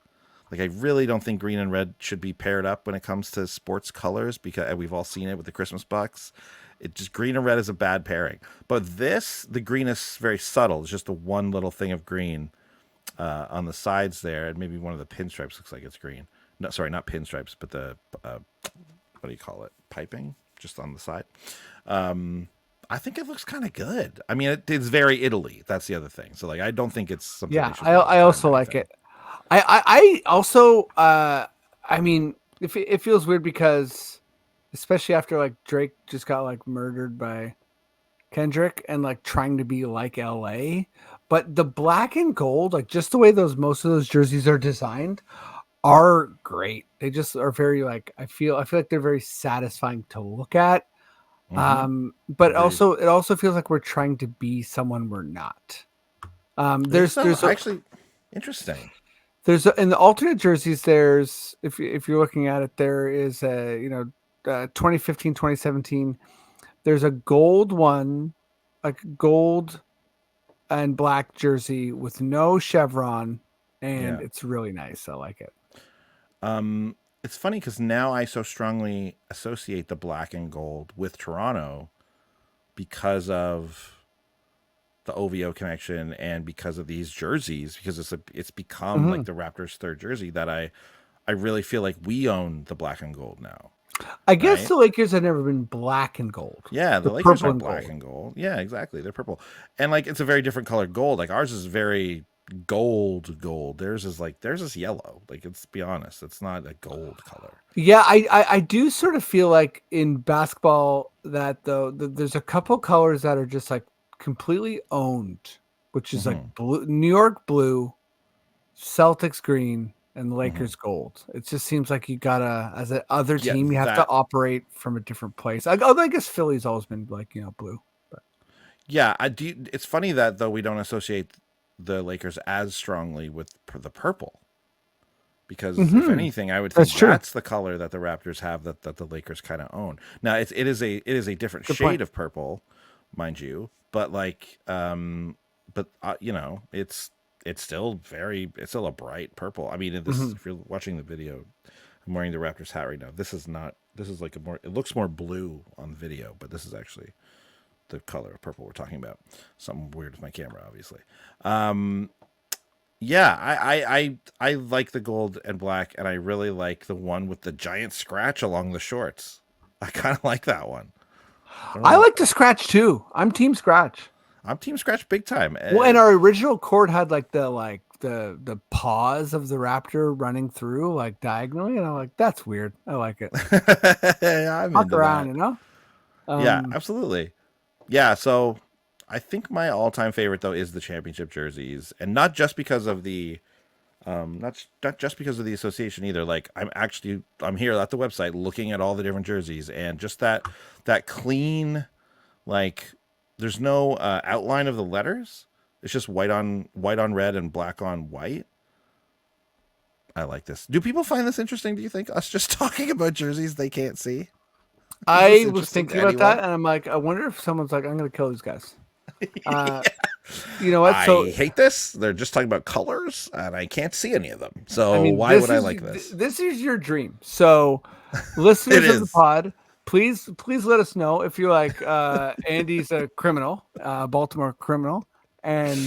Like I really don't think green and red should be paired up when it comes to sports colors because and we've all seen it with the Christmas Bucks. It just green and red is a bad pairing. But the green is very subtle. It's just the one little thing of green on the sides there, and maybe one of the pinstripes looks like it's green. No, sorry, not pinstripes, but the what do you call it? Piping just on the side. I think it looks kind of good. I mean, it's very Italy. That's the other thing. So like, I don't think it's something they Yeah, should I wear all the I time or also like anything. it. I also I mean it feels weird because especially after like Drake just got like murdered by Kendrick and like trying to be like LA, but the black and gold, like just the way those most of those jerseys are designed are great. They just are very like I feel like they're very satisfying to look at. Mm-hmm. But Agreed. also it also feels like we're trying to be someone we're not. You think so? There's a Actually, interesting. in the alternate jerseys there's if you're looking at it there is a 2015 there's a gold one, like gold and black jersey with no chevron, and Yeah. it's really nice. I like it. It's funny because now I so strongly associate the black and gold with Toronto because of the OVO connection and because of these jerseys because it's become like Mhm. the Raptors third jersey that I really feel like we own the black and gold now, I guess right? the Lakers have never been black and gold. Yeah, The the Lakers purple aren't and black gold. and gold. Yeah, exactly. They're purple. And like it's a very different color gold. Like ours is very gold. Theirs is yellow. Like let's be honest, it's not a gold color. Yeah, I do sort of feel like in basketball that though there's a couple colors that are just like completely owned, which is like Mhm. blue, New York blue, Celtics green, and the Mhm. Lakers gold. It just seems like you gotta, as an other Yeah, team, you have to that operate from a different place. Although I guess Philly's always been like blue. But yeah, I do it's funny that though we don't associate the Lakers as strongly with the purple because if hmm anything I would that's think true. that's the color that the Raptors have that the Lakers kind of own. Now it is a different Good point. shade of purple, mind you, but like it's still a bright purple. I mean, hmm if you're watching the video, I'm wearing the Raptors hat right now. This is like it looks more blue on video, but this is actually the color of purple we're talking about. Something weird with my camera, obviously. Yeah, I like the gold and black, and I really like the one with the giant scratch along the shorts. I kind of like that one. I don't I know. like to scratch too. I'm team scratch. I'm team scratch big time. Well, and our original cord had the paws of the raptor running through like diagonally, and I'm like, that's weird. I like it. I'm Walk into around, that. you know. Yeah, Um, absolutely. Yeah, so I think my all-time favorite though is the championship jerseys, and not just because of the not just because of the association either. Like I'm here at the website looking at all the different jerseys, and just that clean, like there's no outline of the letters. It's just white on red and black on white. I like this. Do people find this interesting? Do you think us just talking about jerseys they can't see? Is this I was interesting to thinking about that, anyone? and I'm like, I wonder if someone's like, I'm gonna kill these guys. You know what? So I hate this. They're just talking about colors, and I can't see any of them. I So mean, why would I like this? this is your dream. So, It listeners of the is. pod, please let us know if you're like Andy's a criminal, Baltimore criminal, and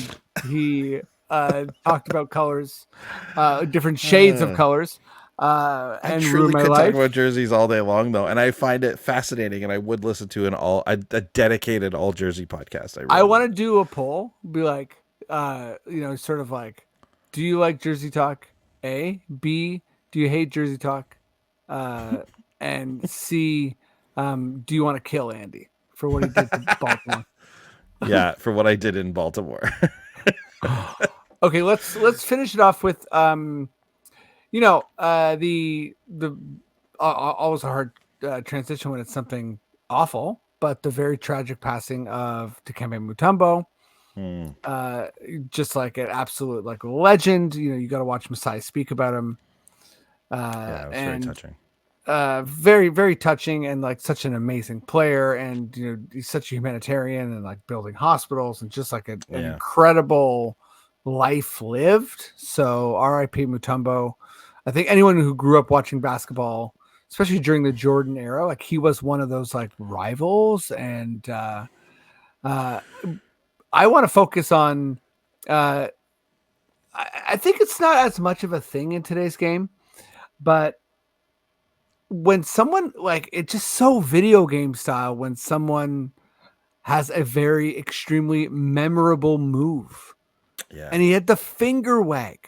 he talked about colors, different shades of Uh, colors, I and ruined truly my could talk life. about jerseys all day long, though, and I find it fascinating, and I would listen to a dedicated all jersey podcast. I I really want would. to do a poll, be like, sort of like, do you like Jersey Talk? A, B, do you hate Jersey Talk? Uh, and C, do you want to kill Andy for what he did to Baltimore? Yeah, for what I did in Baltimore. Okay, let's finish it off with the always a hard transition when it's something awful, but the very tragic passing of Dikembe Mutombo. Hmm. uh just like an absolute like legend. You got to watch Masai speak about him, Yeah, it was very and touching. very very touching, and like such an amazing player, and he's such a humanitarian, and like building hospitals, and just like an Yeah. incredible life lived. So RIP Mutombo. I think anyone who grew up watching basketball, especially during the Jordan era, like he was one of those like rivals. And uh I want to focus on. Uh, I think it's not as much of a thing in today's game, but when someone like it's just so video game style, when someone has a very extremely memorable move, Yeah. and he had the finger wag,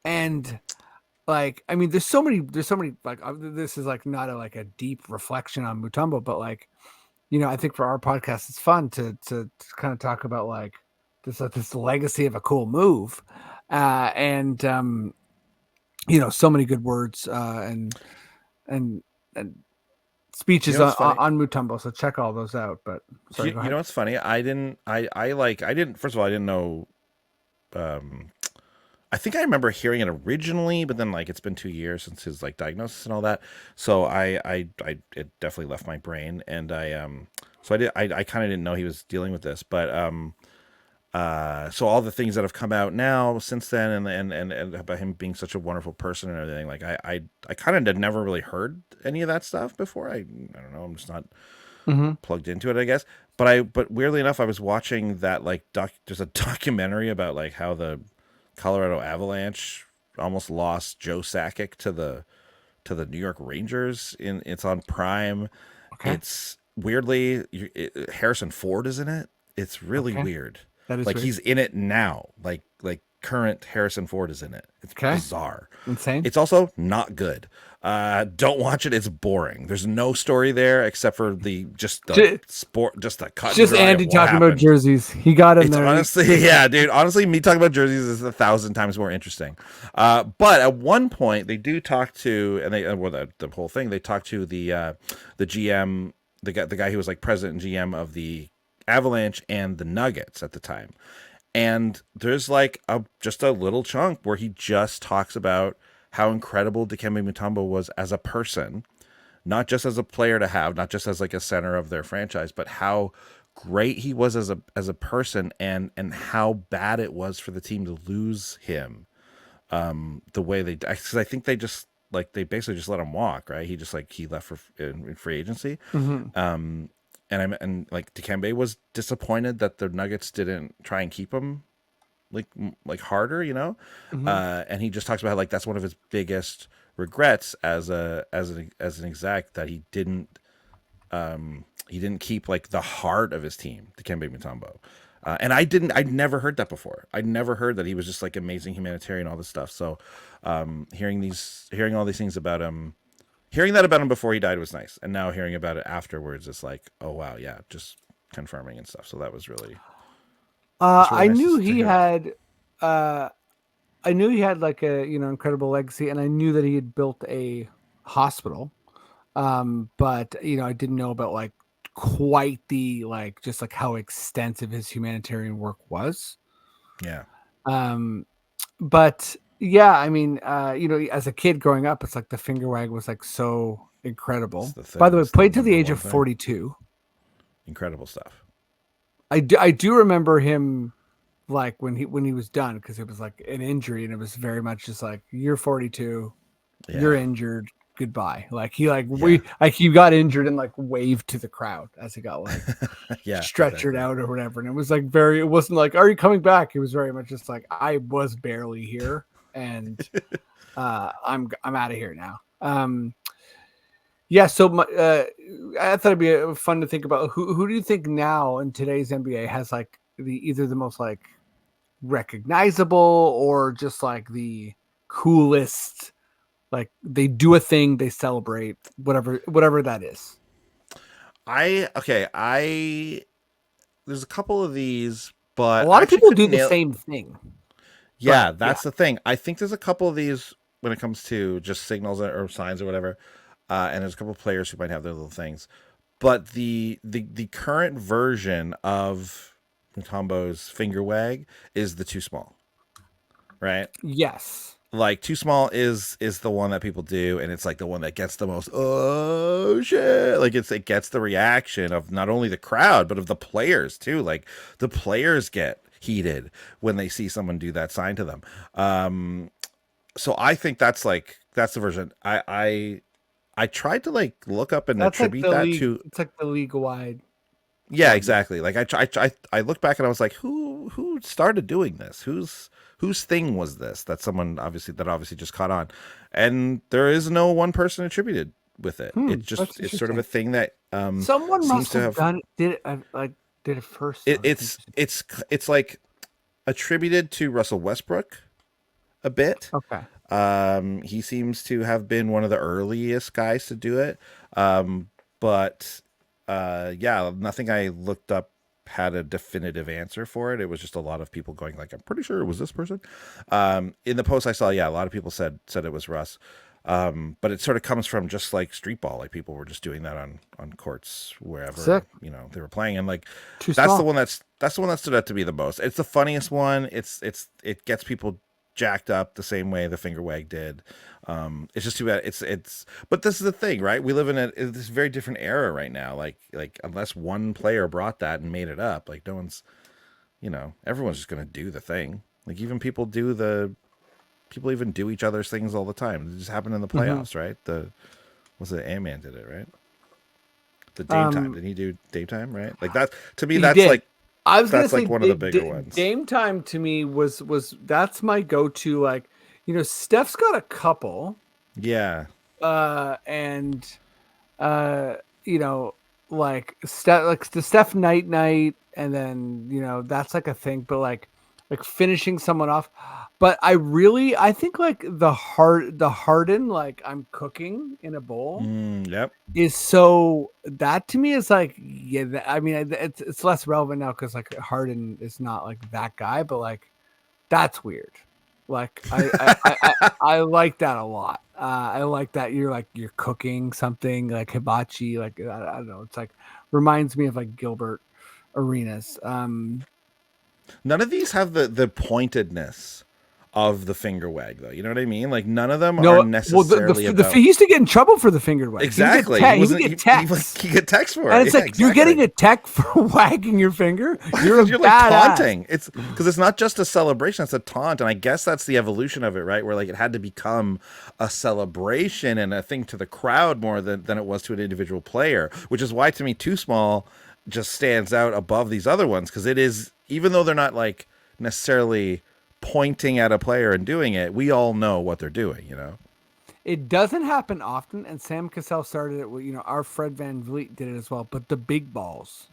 and like I mean, there's so many like this is like not like a deep reflection on Mutombo, but like I think for our podcast, it's fun to kind of talk about like this legacy of a cool move, and so many good words, and and You speeches know what's funny? on Mutombo. So check all those out. But sorry, go You ahead. know what's funny? I didn't. First of all, I didn't know. Um, I think I remember hearing it originally, but then like it's been 2 years since his like diagnosis and all that. So I it definitely left my brain, and so I kind of didn't know he was dealing with this, but so all the things that have come out now since then, and about him being such a wonderful person and everything, like I kind of had never really heard any of that stuff before. I don't know. I'm just not Mm-hmm. plugged into it, I guess. But weirdly enough, I was watching that like there's a documentary about like how the Colorado Avalanche almost lost Joe Sakic to the New York Rangers. It's on Prime. Okay. It's weirdly Harrison Ford is in it. It's really Okay. weird. That is Like weird. he's in it now. Like current Harrison Ford is in it. It's Okay. bizarre. Insane. It's also not good. Don't watch it. It's boring. There's no story there except for the Ju- sport, just the cut and Just dry of Andy what talking about happened. jerseys. He got in It's there. honestly, yeah, dude. Honestly, me talking about jerseys is 1,000 times more interesting. But at one point, they do talk to, and the whole thing, they talk to the GM, the guy who was like president and GM of the Avalanche and the Nuggets at the time. And there's like just a little chunk where he just talks about how incredible Dikembe Mutombo was as a person, not just as a player to have, not just as like a center of their franchise, but how great he was as a person, and how bad it was for the team to lose him. The way because I think they just like they basically just let him walk, right? He just like he left for in free agency. Mhm. And like Dikembe was disappointed that the Nuggets didn't try and keep him like harder, you know. Mhm. And he just talks about how, like, that's one of his biggest regrets as an exec, that he didn't keep like the heart of his team, Dikembe Mutombo. And I'd never heard that before. I'd never heard that he was just like amazing humanitarian, all this stuff. So hearing all these things about him, hearing that about him before he died was nice. And now hearing about it afterwards, it's like, oh wow, yeah, just confirming and stuff. So that was really, it's really I nice knew to he hear. had, I knew he had like a incredible legacy, and I knew that he had built a hospital. But I didn't know about like quite the like just like how extensive his humanitarian work was. Yeah. Um, but yeah, I mean, as a kid growing up, it's like the finger wag was like so incredible. It's By the way, it's the played to the number age one of thing. 42. Incredible stuff. I do remember him like when he was done, because it was like an injury, and it was very much just like, you're 42, you're Yeah. injured, goodbye. Like Yeah. he got injured and like waved to the crowd as he got like Yeah. stretchered Exactly. out or whatever. And it was like it wasn't like, are you coming back? It was very much just like, I was barely here, and I'm out of here now. Yeah, so I thought it'd be fun to think about who do you think now in today's NBA has like either the most like recognizable or just like the coolest, like they do a thing, they celebrate, whatever that is. There's a couple of these, A but I lot of actually people do couldn't the nail. same thing. Yeah, Yeah. that's the thing. I think there's a couple of these when it comes to just signals or signs or whatever. And there's a couple of players who might have their little things. But the current version of Mutombo's finger wag is the too small, right? Yes. Like too small is the one that people do, and it's like the one that gets the most oh shit, like it gets the reaction of not only the crowd but of the players too. Like the players get heated when they see someone do that sign to them. So I think that's the version. I tried to like look up and That's like attribute the that league. to. It's like the league wide Yeah, one. exactly. Like I looked back and I was like, who started doing this? Whose thing was this? That obviously just caught on, and there is no one person attributed with it. That's It's sort of interesting. a thing that Someone seems must to have have. done it. Did it first. It, That's it's interesting. it's like attributed to Russell Westbrook a bit. Okay. He seems to have been one of the earliest guys to do it. But yeah, nothing I looked up had a definitive answer for it. It was just a lot of people going like, I'm pretty sure it was this person. In the post I saw, yeah, a lot of people said it was Russ. But it sort of comes from just like street ball. Like people were just doing that on courts wherever, Sick. they were playing. And like, Too that's small. the one that stood out to me the most. It's the funniest one. It gets people jacked up the same way the finger wag did. It's just too bad. But this is the thing, right? We live in this very different era right now. Like unless one player brought that and made it up, like no one's, everyone's just gonna do the thing. Like even people even do each other's things all the time. It just happened in the playoffs, right? Ant-Man did it, right? The Dame Time. Did he do Dame Time, right? Like that to me, He that's did. like I was gonna that's say like one of the bigger ones. Dame Time to me was that's my go-to. Like, Steph's got a couple, Yeah. and like the Steph night, and then that's like a thing. But like finishing someone off. But I think like the Harden, like I'm cooking in a bowl, Yep. is so, that to me is like, yeah, I mean it's less relevant now because like Harden is not like that guy, but like that's weird. Like I like that a lot. I like that you're cooking something like hibachi, like I don't know, it's like reminds me of like Gilbert Arenas. None of these have the pointedness of the finger wag, though. You know what I mean? Like none of them are No, well, necessarily about. he used to get in trouble for the finger wag. Exactly. He would get texts. He get text for it. And it's Yeah, like, you're getting a tech for wagging your finger. You're a you're like badass. taunting. It's because it's not just a celebration; it's a taunt, and I guess that's the evolution of it, right? Where like it had to become a celebration and a thing to the crowd more than it was to an individual player, which is why to me Too Small just stands out above these other ones because it is, even though they're not like necessarily pointing at a player and doing it. We all know what they're doing, you know. It doesn't happen often, and Sam Cassell started it. You know, our Fred Van Vliet did it as well. But the big balls,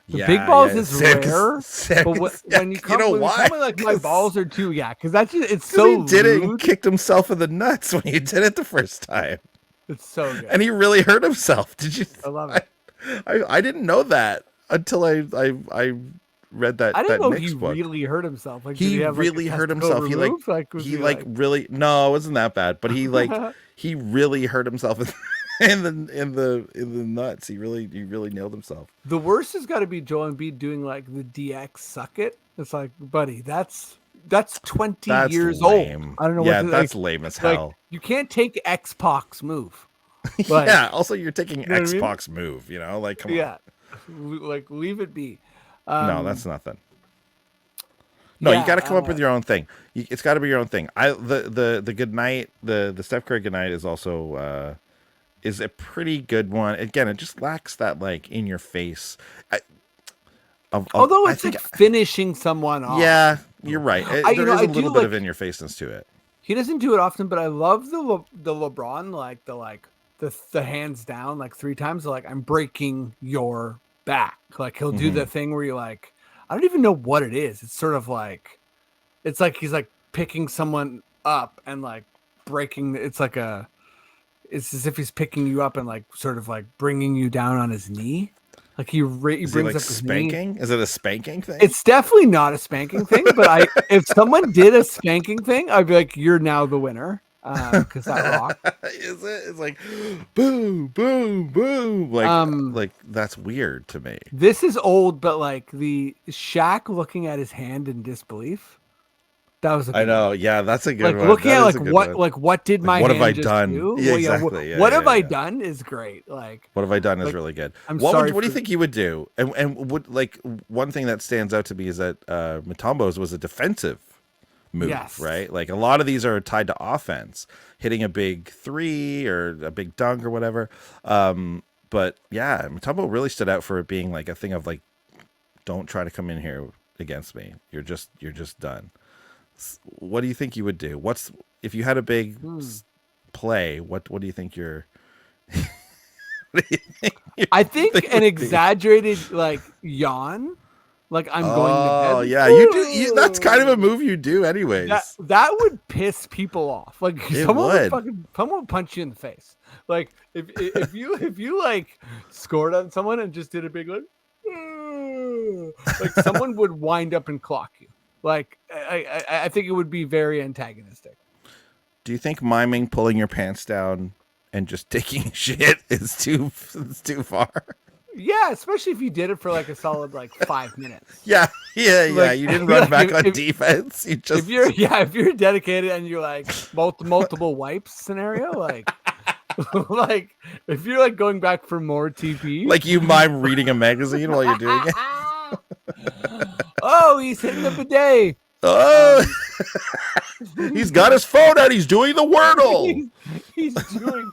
big balls is rare. But when you come, when why? you tell me, like my balls are too, because that's just, it's so. He did it and lewd. kicked himself in the nuts when he did it the first time, It's so good. and he really hurt himself. Did you? I love it. I didn't know that until I read that. I didn't that know Knicks he book. really hurt himself. Like, He did he have, really like, a hurt testicle himself. removed? He really no, it wasn't that bad. But he he really hurt himself in the nuts. He really nailed himself. The worst has got to be Joel Embiid doing like the DX suck it. It's like, buddy, that's 20 years lame. old. I don't know. Yeah, what that's like, lame as hell. Like, you can't take X-Pac's move. Like, yeah. Also, you're taking you know what I mean? Xbox move. You know, like come on. Yeah, like leave it be. No, that's nothing. No, yeah, you got to come up with your own thing. It's got to be your own thing. The good night, the Steph Curry good night is also is a pretty good one. Again, it just lacks that like in your face. Although it's like finishing someone off. Yeah, you're right. There is a little bit of in your faceness to it. He doesn't do it often, but I love the LeBron the hands down like 3 times. Like, I'm breaking your back. Like, he'll do the thing where you like, I don't even know what it is. It's sort of like, it's like he's like picking someone up and like breaking. It's as if he's picking you up and like sort of like bringing you down on his knee. Like he brings like up his spanking. knee. Is it a spanking thing? It's definitely not a spanking thing, but if someone did a spanking thing, I'd be like, you're now the winner. Because that rock. Is it? It's like boom, boom, boom. Like that's weird to me. This is old, but like the Shaq looking at his hand in disbelief. That was a good I know. one. Yeah, that's a good like one. looking That at is like a good what one. like what did my what hand have I just done? do? Yeah, Well, exactly. Yeah, what yeah, have I yeah. done is great. Like What have I done is like, really good. I'm What sorry do you for- think you would do? And would like one thing that stands out to me is that Mutombo's was a defensive move, Yes. right? Like a lot of these are tied to offense, hitting a big 3 or a big dunk or whatever. But yeah, Mutombo really stood out for it being like a thing of like, don't try to come in here against me. You're just done. What do you think you would do? If you had a big play? What do you think you're? I think an exaggerated like yawn, like I'm going to bed. Oh yeah, you do. That's kind of a move you do, anyways. That would piss people off. Like It someone would. someone would punch you in the face. Like if you like scored on someone and just did a big like someone would wind up and clock you. Like I think it would be very antagonistic. Do you think miming pulling your pants down and just taking shit is too far? Yeah, especially if you did it for like a solid like 5 minutes. Yeah. Like, You didn't run back on if- defense. You just if you're dedicated and you're like multiple wipes scenario, like like if you're like going back for more TP, like you mime reading a magazine while you're doing it. oh, he's hitting the bidet. Oh, he's got his phone out. He's doing the Wordle. He's doing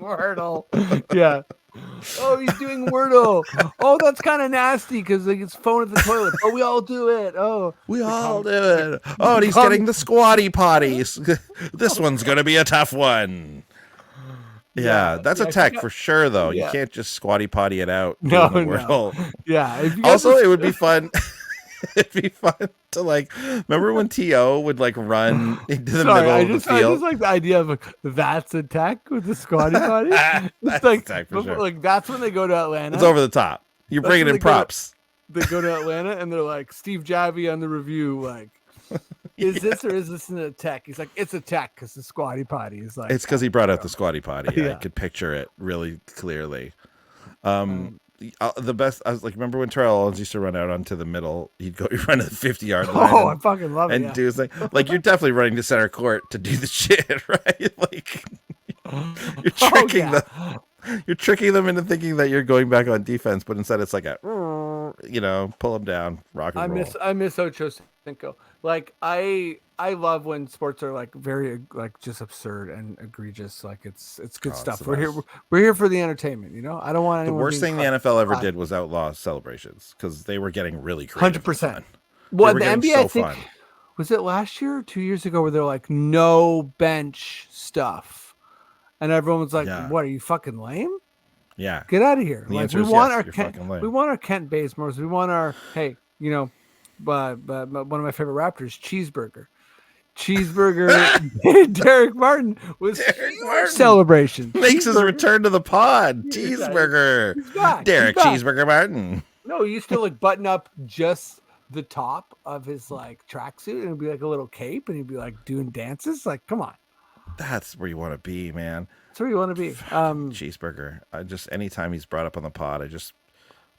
Wordle. Yeah. Oh, he's doing Wordle. Oh, that's kind of nasty because like his phone at the toilet. But we all do it. Oh, We all do it. Oh, and he's getting the squatty potties. This one's gonna be a tough one. Yeah, that's a tech for sure, though. Yeah. You can't just squatty potty it out. No, doing the no. Wordle. yeah. If you guys Also, it would be fun. It'd be fun to like. Remember when To would like run into the middle of the I field? just like the idea of like, that's a tech with the squatty potty. That's It's like, a tech for sure. like that's when they go to Atlanta. It's over the top. You're That's bringing when in they go to- props. They go to Atlanta and they're like, Steve Javi on the review, like, is this or is this an attack? He's like, it's a tech because the squatty potty is like. It's because he brought out the squatty potty. I Yeah. could picture it really clearly. The best. I was like, remember when Terrell Owens used to run out onto the middle? He'd go run to the 50-yard line. Oh, I fucking love it. and Yeah. do his thing. Like you're definitely running to center court to do the shit, right? Like you're tricking yeah. them. You're tricking them into thinking that you're going back on defense, but instead it's like a, pull them down, rock and roll. I miss Ocho Cinco. Like I love when sports are like very like just absurd and egregious. Like it's good Oh, stuff. it's the We're here for the entertainment. You know, I don't want The anyone worst being thing the caught. NFL ever did was outlaw celebrations because they were getting really creative. 100%. Well, were the getting NBA, so I think, fun. was it last year or 2 years ago, where they're like no bench stuff, and everyone was like, Yeah. "What, are you fucking lame? Yeah. Get out of here!" The Like answer we is want yes. our You're Kent, fucking we lame. want our Kent Basemores. We want our but one of my favorite Raptors, Cheeseburger. Derek Martin was Derek huge Martin celebration. makes his Cheeseburger. return to the pod. Yeah, Cheeseburger. he's back. Derek He's back. Cheeseburger Martin. No, he used to like button up just the top of his like tracksuit, and it'd be like a little cape, and he'd be like doing dances. Like, come on, That's where you want to be, man. that's where you want to be. Cheeseburger. I just anytime he's brought up on the pod, I just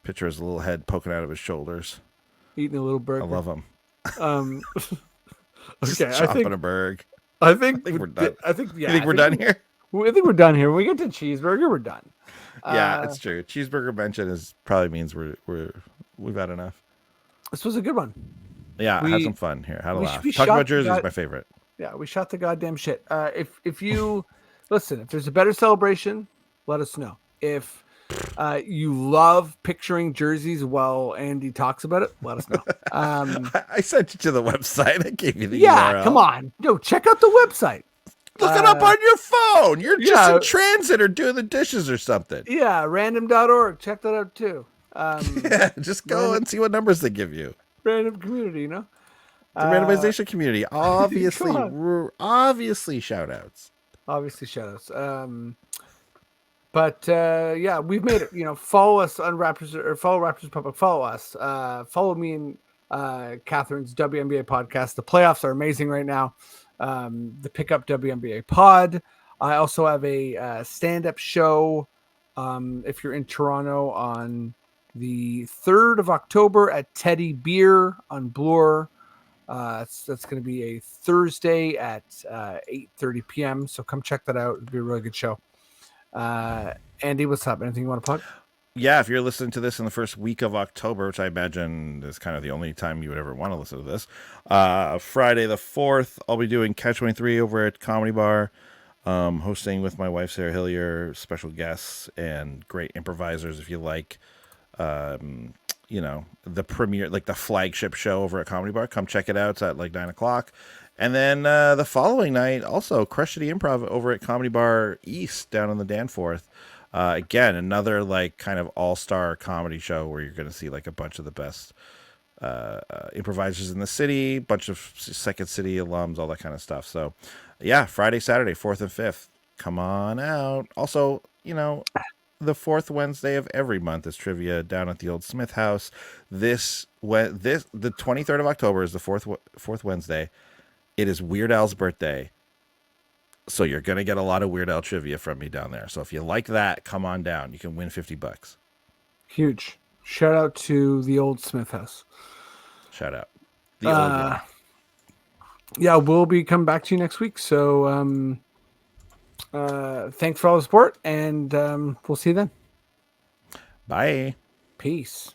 picture his little head poking out of his shoulders. Eating a little burger. I love him. Um, Just okay, chopping a burg. I think we're done. I think yeah. You think we're done here? I think we're done here. When we get to cheeseburger, we're done. Yeah, it's true. Cheeseburger mention probably means we've had enough. This was a good one. Yeah, I had some fun here. Had a we laugh. should be Talking about shocked jerseys that- is my favorite. Yeah, we shot the goddamn shit. If you listen, if there's a better celebration, let us know. If you love picturing jerseys while Andy talks about it, let us know. I sent you to the website. I gave you the Yeah, URL. come on. No, check out the website. Look it up on your phone. You're just yeah. in transit or doing the dishes or something. Yeah, random.org. Check that out too. Yeah, just go and see what numbers they give you. Random community, you know? The randomization community. Come Obviously shout outs. Obviously, shout outs. But yeah, we've made it. You know, follow us on Raptors or follow Raptors Public. Follow us. Follow me and Catherine's WNBA podcast. The playoffs are amazing right now. The Pickup WNBA pod. I also have a stand-up show. If you're in Toronto on the 3rd of October at Teddy Beer on Bloor. That's going to be a Thursday at 8:30 p.m. So come check that out. It'll be a really good show. Andy, what's up? Anything you want to plug? Yeah, if you're listening to this in the first week of October, which I imagine is kind of the only time you would ever want to listen to this, Friday the 4th, I'll be doing Catch 23 over at Comedy Bar, hosting with my wife, Sarah Hillier, special guests, and great improvisers if you like, you know, the premiere, like the flagship show over at Comedy Bar. Come check it out. It's at like 9 o'clock. And then the following night, also Crush City Improv over at Comedy Bar East down on the Danforth. Again, another like kind of all-star comedy show where you're going to see like a bunch of the best improvisers in the city, bunch of Second City alums, all that kind of stuff. So yeah, Friday, Saturday, 4th and 5th. Come on out. Also, you know, the 4th Wednesday of every month is trivia down at the old Smith House. The 23rd of October is the fourth Wednesday. It is Weird Al's birthday. So you're going to get a lot of Weird Al trivia from me down there. So if you like that, come on down. You can win $50. Huge. Shout out to the old Smith House. Shout out. The old one. Yeah, we'll be coming back to you next week. So thanks for all the support, and we'll see you then. Bye. Peace.